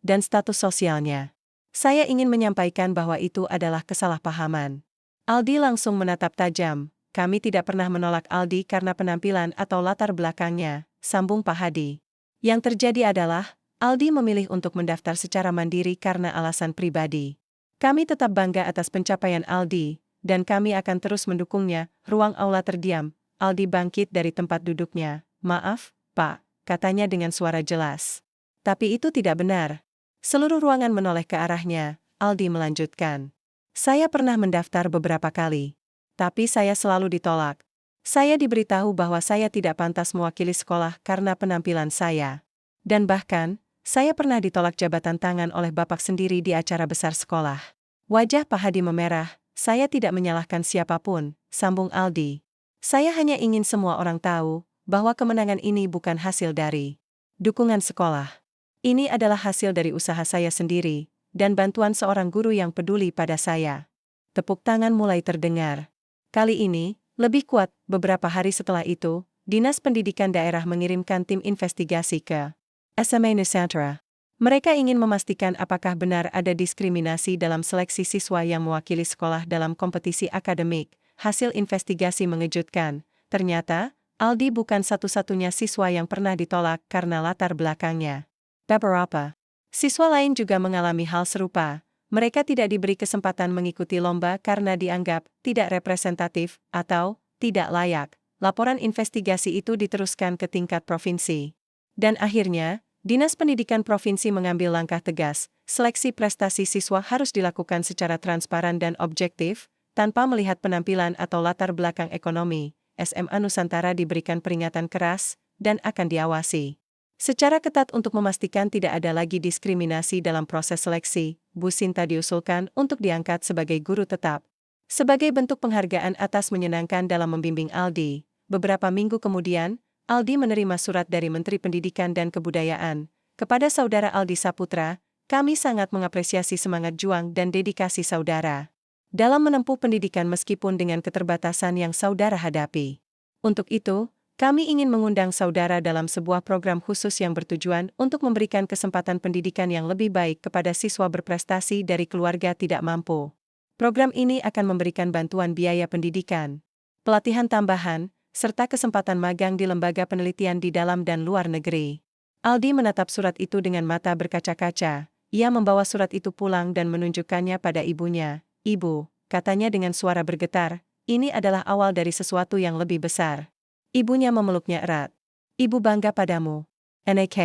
dan status sosialnya. Saya ingin menyampaikan bahwa itu adalah kesalahpahaman. Aldi langsung menatap tajam. kami tidak pernah menolak Aldi karena penampilan atau latar belakangnya, sambung Pak Hadi. Yang terjadi adalah, Aldi memilih untuk mendaftar secara mandiri karena alasan pribadi. Kami tetap bangga atas pencapaian Aldi, dan kami akan terus mendukungnya. Ruang aula terdiam, Aldi bangkit dari tempat duduknya. Maaf, Pak, katanya dengan suara jelas. Tapi itu tidak benar. Seluruh ruangan menoleh ke arahnya. Aldi melanjutkan. Saya pernah mendaftar beberapa kali. Tapi saya selalu ditolak. Saya diberitahu bahwa saya tidak pantas mewakili sekolah karena penampilan saya. Dan bahkan, saya pernah ditolak jabatan tangan oleh bapak sendiri di acara besar sekolah. Wajah Pak Hadi memerah. Saya tidak menyalahkan siapapun, sambung Aldi. Saya hanya ingin semua orang tahu bahwa kemenangan ini bukan hasil dari dukungan sekolah. Ini adalah hasil dari usaha saya sendiri, dan bantuan seorang guru yang peduli pada saya. Tepuk tangan mulai terdengar. Kali ini, lebih kuat. Beberapa hari setelah itu, Dinas Pendidikan Daerah mengirimkan tim investigasi ke SMA Nusantara. Mereka ingin memastikan apakah benar ada diskriminasi dalam seleksi siswa yang mewakili sekolah dalam kompetisi akademik. Hasil investigasi mengejutkan. Ternyata, Aldi bukan satu-satunya siswa yang pernah ditolak karena latar belakangnya. Beberapa siswa lain juga mengalami hal serupa. Mereka tidak diberi kesempatan mengikuti lomba karena dianggap tidak representatif atau tidak layak. Laporan investigasi itu diteruskan ke tingkat provinsi. Dan akhirnya, Dinas Pendidikan Provinsi mengambil langkah tegas. Seleksi prestasi siswa harus dilakukan secara transparan dan objektif, tanpa melihat penampilan atau latar belakang ekonomi. SMA Nusantara diberikan peringatan keras dan akan diawasi secara ketat untuk memastikan tidak ada lagi diskriminasi dalam proses seleksi. Bu Sinta diusulkan untuk diangkat sebagai guru tetap. Sebagai bentuk penghargaan atas menyenangkan dalam membimbing Aldi, beberapa minggu kemudian, Aldi menerima surat dari Menteri Pendidikan dan Kebudayaan. Kepada saudara Aldi Saputra, kami sangat mengapresiasi semangat juang dan dedikasi saudara dalam menempuh pendidikan meskipun dengan keterbatasan yang saudara hadapi. Untuk itu, kami ingin mengundang saudara dalam sebuah program khusus yang bertujuan untuk memberikan kesempatan pendidikan yang lebih baik kepada siswa berprestasi dari keluarga tidak mampu. Program ini akan memberikan bantuan biaya pendidikan, pelatihan tambahan, serta kesempatan magang di lembaga penelitian di dalam dan luar negeri. Aldi menatap surat itu dengan mata berkaca-kaca. Ia membawa surat itu pulang dan menunjukkannya pada ibunya. Ibu, katanya dengan suara bergetar, ini adalah awal dari sesuatu yang lebih besar. Ibunya memeluknya erat. Ibu bangga padamu. Nak,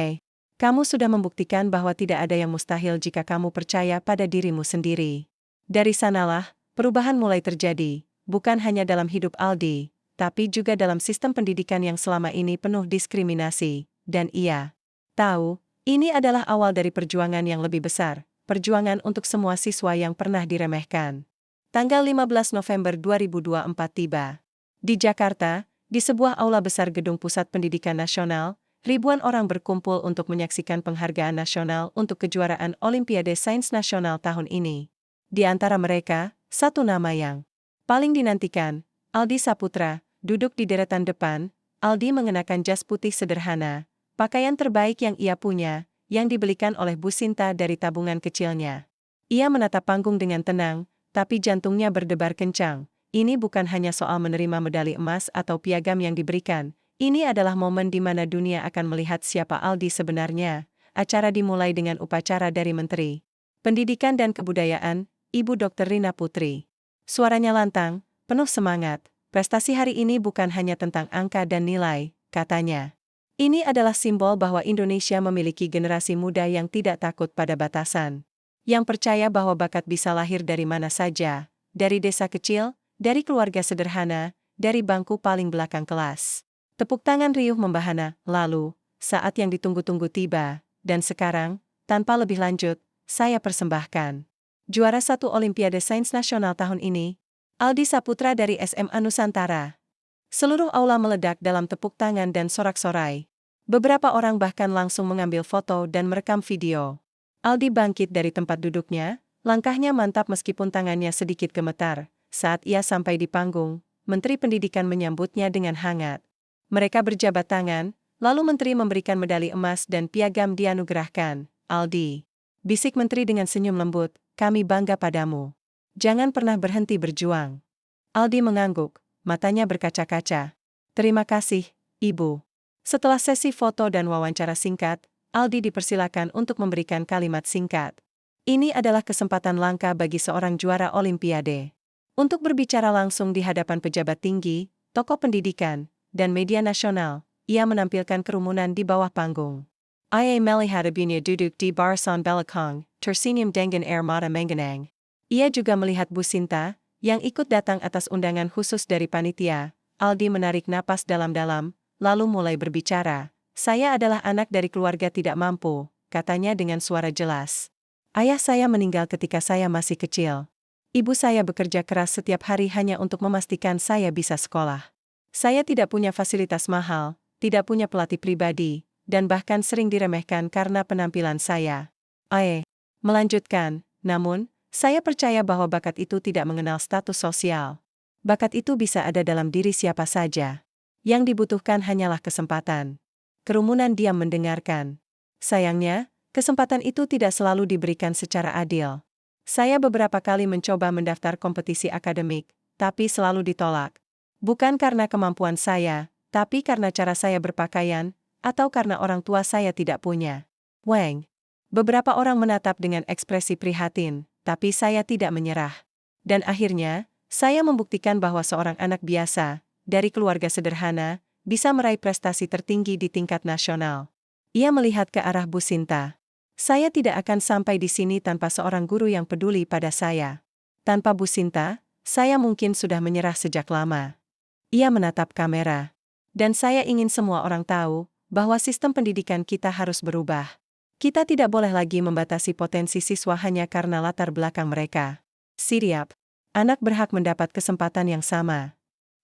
kamu sudah membuktikan bahwa tidak ada yang mustahil jika kamu percaya pada dirimu sendiri. Dari sanalah, perubahan mulai terjadi, bukan hanya dalam hidup Aldi, tapi juga dalam sistem pendidikan yang selama ini penuh diskriminasi, dan ia tahu, ini adalah awal dari perjuangan yang lebih besar, perjuangan untuk semua siswa yang pernah diremehkan. Tanggal 15 November 2024 tiba. Di Jakarta, di sebuah aula besar Gedung Pusat Pendidikan Nasional, ribuan orang berkumpul untuk menyaksikan penghargaan nasional untuk kejuaraan Olimpiade Sains Nasional tahun ini. Di antara mereka, satu nama yang paling dinantikan, Aldi Saputra, duduk di deretan depan. Aldi mengenakan jas putih sederhana, pakaian terbaik yang ia punya, yang dibelikan oleh Bu Sinta dari tabungan kecilnya. Ia menatap panggung dengan tenang, tapi jantungnya berdebar kencang. Ini bukan hanya soal menerima medali emas atau piagam yang diberikan. Ini adalah momen di mana dunia akan melihat siapa Aldi sebenarnya. Acara dimulai dengan upacara dari Menteri Pendidikan dan Kebudayaan, Ibu Dr. Rina Putri. Suaranya lantang, penuh semangat. Prestasi hari ini bukan hanya tentang angka dan nilai, katanya. Ini adalah simbol bahwa Indonesia memiliki generasi muda yang tidak takut pada batasan. Yang percaya bahwa bakat bisa lahir dari mana saja, dari desa kecil, dari keluarga sederhana, dari bangku paling belakang kelas. Tepuk tangan riuh membahana. Lalu, saat yang ditunggu-tunggu tiba, dan sekarang, tanpa lebih lanjut, saya persembahkan juara 1 Olimpiade Sains Nasional tahun ini, Aldi Saputra dari SMA Nusantara. Seluruh aula meledak dalam tepuk tangan dan sorak-sorai. Beberapa orang bahkan langsung mengambil foto dan merekam video. Aldi bangkit dari tempat duduknya, langkahnya mantap meskipun tangannya sedikit gemetar. Saat ia sampai di panggung, Menteri Pendidikan menyambutnya dengan hangat. Mereka berjabat tangan, lalu Menteri memberikan medali emas dan piagam dianugerahkan. Aldi, bisik Menteri dengan senyum lembut, kami bangga padamu. Jangan pernah berhenti berjuang. Aldi mengangguk, matanya berkaca-kaca. Terima kasih, Ibu. Setelah sesi foto dan wawancara singkat, Aldi dipersilakan untuk memberikan kalimat singkat. Ini adalah kesempatan langka bagi seorang juara Olimpiade untuk berbicara langsung di hadapan pejabat tinggi, tokoh pendidikan, dan media nasional. Ia menampilkan kerumunan di bawah panggung. Ia melihat ibunya duduk di barisan belakang, tersenyum dengan air mata menggenang. Ia juga melihat Bu Sinta, yang ikut datang atas undangan khusus dari panitia. Aldi menarik napas dalam-dalam, lalu mulai berbicara. Saya adalah anak dari keluarga tidak mampu, katanya dengan suara jelas. Ayah saya meninggal ketika saya masih kecil. Ibu saya bekerja keras setiap hari hanya untuk memastikan saya bisa sekolah. Saya tidak punya fasilitas mahal, tidak punya pelatih pribadi, dan bahkan sering diremehkan karena penampilan saya. Melanjutkan, namun, saya percaya bahwa bakat itu tidak mengenal status sosial. Bakat itu bisa ada dalam diri siapa saja. Yang dibutuhkan hanyalah kesempatan. Kerumunan diam mendengarkan. Sayangnya, kesempatan itu tidak selalu diberikan secara adil. Saya beberapa kali mencoba mendaftar kompetisi akademik, tapi selalu ditolak. Bukan karena kemampuan saya, tapi karena cara saya berpakaian, atau karena orang tua saya tidak punya. Beberapa orang menatap dengan ekspresi prihatin, tapi saya tidak menyerah. Dan akhirnya, saya membuktikan bahwa seorang anak biasa, dari keluarga sederhana, bisa meraih prestasi tertinggi di tingkat nasional. Ia melihat ke arah Bu Sinta. Saya tidak akan sampai di sini tanpa seorang guru yang peduli pada saya. Tanpa Bu Sinta, saya mungkin sudah menyerah sejak lama. Ia menatap kamera. Dan saya ingin semua orang tahu bahwa sistem pendidikan kita harus berubah. Kita tidak boleh lagi membatasi potensi siswa hanya karena latar belakang mereka. Siriap. Anak berhak mendapat kesempatan yang sama.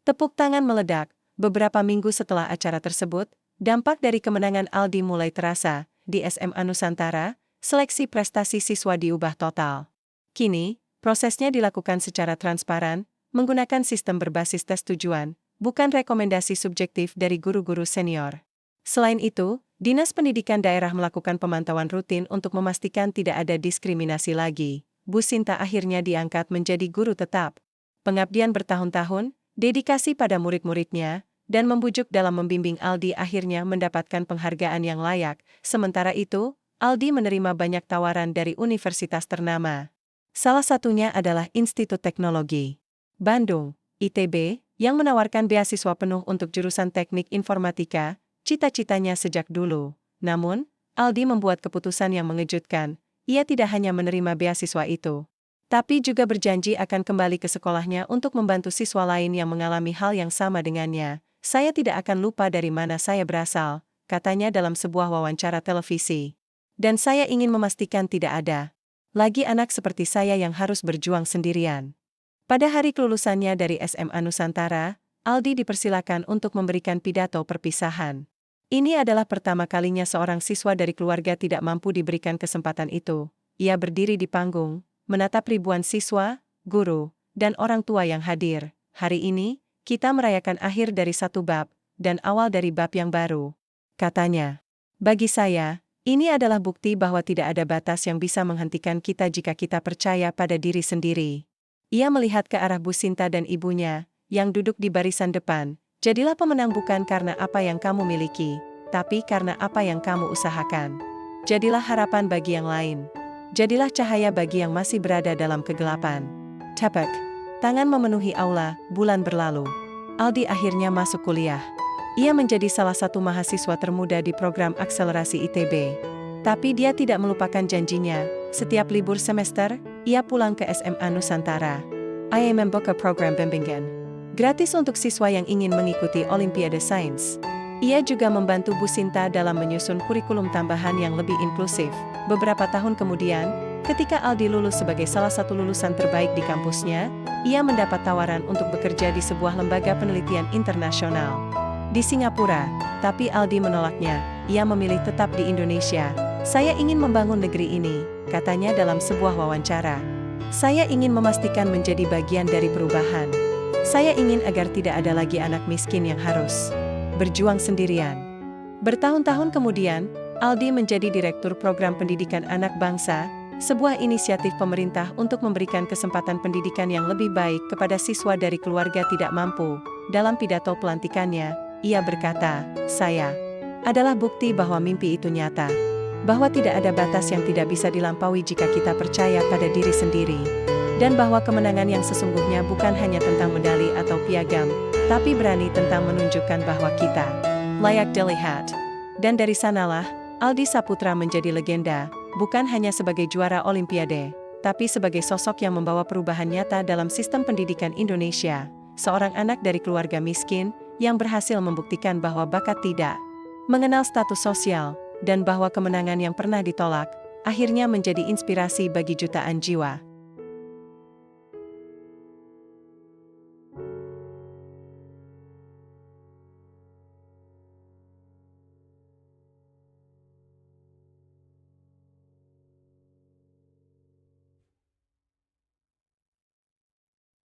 Tepuk tangan meledak. Beberapa minggu setelah acara tersebut, dampak dari kemenangan Aldi mulai terasa. Di SMA Nusantara, seleksi prestasi siswa diubah total. Kini, prosesnya dilakukan secara transparan, menggunakan sistem berbasis tes tujuan, bukan rekomendasi subjektif dari guru-guru senior. Selain itu, Dinas Pendidikan Daerah melakukan pemantauan rutin untuk memastikan tidak ada diskriminasi lagi. Bu Sinta akhirnya diangkat menjadi guru tetap. Pengabdian bertahun-tahun, dedikasi pada murid-muridnya, dan membujuk dalam membimbing Aldi akhirnya mendapatkan penghargaan yang layak. Sementara itu, Aldi menerima banyak tawaran dari universitas ternama. Salah satunya adalah Institut Teknologi Bandung, ITB, yang menawarkan beasiswa penuh untuk jurusan teknik informatika, cita-citanya sejak dulu. Namun, Aldi membuat keputusan yang mengejutkan. Ia tidak hanya menerima beasiswa itu, tapi juga berjanji akan kembali ke sekolahnya untuk membantu siswa lain yang mengalami hal yang sama dengannya. Saya tidak akan lupa dari mana saya berasal, katanya dalam sebuah wawancara televisi. Dan saya ingin memastikan tidak ada lagi anak seperti saya yang harus berjuang sendirian. Pada hari kelulusannya dari SMA Nusantara, Aldi dipersilakan untuk memberikan pidato perpisahan. Ini adalah pertama kalinya seorang siswa dari keluarga tidak mampu diberikan kesempatan itu. Ia berdiri di panggung, menatap ribuan siswa, guru, dan orang tua yang hadir. Hari ini, kita merayakan akhir dari satu bab, dan awal dari bab yang baru. Katanya, bagi saya, ini adalah bukti bahwa tidak ada batas yang bisa menghentikan kita jika kita percaya pada diri sendiri. Ia melihat ke arah Bu Sinta dan ibunya, yang duduk di barisan depan. Jadilah pemenang bukan karena apa yang kamu miliki, tapi karena apa yang kamu usahakan. Jadilah harapan bagi yang lain. Jadilah cahaya bagi yang masih berada dalam kegelapan. Tepuk tangan memenuhi aula. Bulan berlalu, Aldi akhirnya masuk kuliah. Ia menjadi salah satu mahasiswa termuda di program akselerasi ITB. Tapi dia tidak melupakan janjinya. Setiap libur semester, ia pulang ke SMA Nusantara. Ia membuka program bimbingan gratis untuk siswa yang ingin mengikuti Olimpiade Sains. Ia juga membantu Bu Sinta dalam menyusun kurikulum tambahan yang lebih inklusif. Beberapa tahun kemudian, ketika Aldi lulus sebagai salah satu lulusan terbaik di kampusnya, ia mendapat tawaran untuk bekerja di sebuah lembaga penelitian internasional di Singapura, tapi Aldi menolaknya. Ia memilih tetap di Indonesia. Saya ingin membangun negeri ini, katanya dalam sebuah wawancara. Saya ingin memastikan menjadi bagian dari perubahan. Saya ingin agar tidak ada lagi anak miskin yang harus berjuang sendirian. Bertahun-tahun kemudian, Aldi menjadi Direktur Program Pendidikan Anak Bangsa, sebuah inisiatif pemerintah untuk memberikan kesempatan pendidikan yang lebih baik kepada siswa dari keluarga tidak mampu. Dalam pidato pelantikannya, ia berkata, "Saya adalah bukti bahwa mimpi itu nyata. Bahwa tidak ada batas yang tidak bisa dilampaui jika kita percaya pada diri sendiri. Dan bahwa kemenangan yang sesungguhnya bukan hanya tentang medali atau piagam, tapi berani tentang menunjukkan bahwa kita layak dilihat." Dan dari sanalah, Aldi Saputra menjadi legenda, bukan hanya sebagai juara Olimpiade, tapi sebagai sosok yang membawa perubahan nyata dalam sistem pendidikan Indonesia. Seorang anak dari keluarga miskin, yang berhasil membuktikan bahwa bakat tidak mengenal status sosial, dan bahwa kemenangan yang pernah ditolak, akhirnya menjadi inspirasi bagi jutaan jiwa.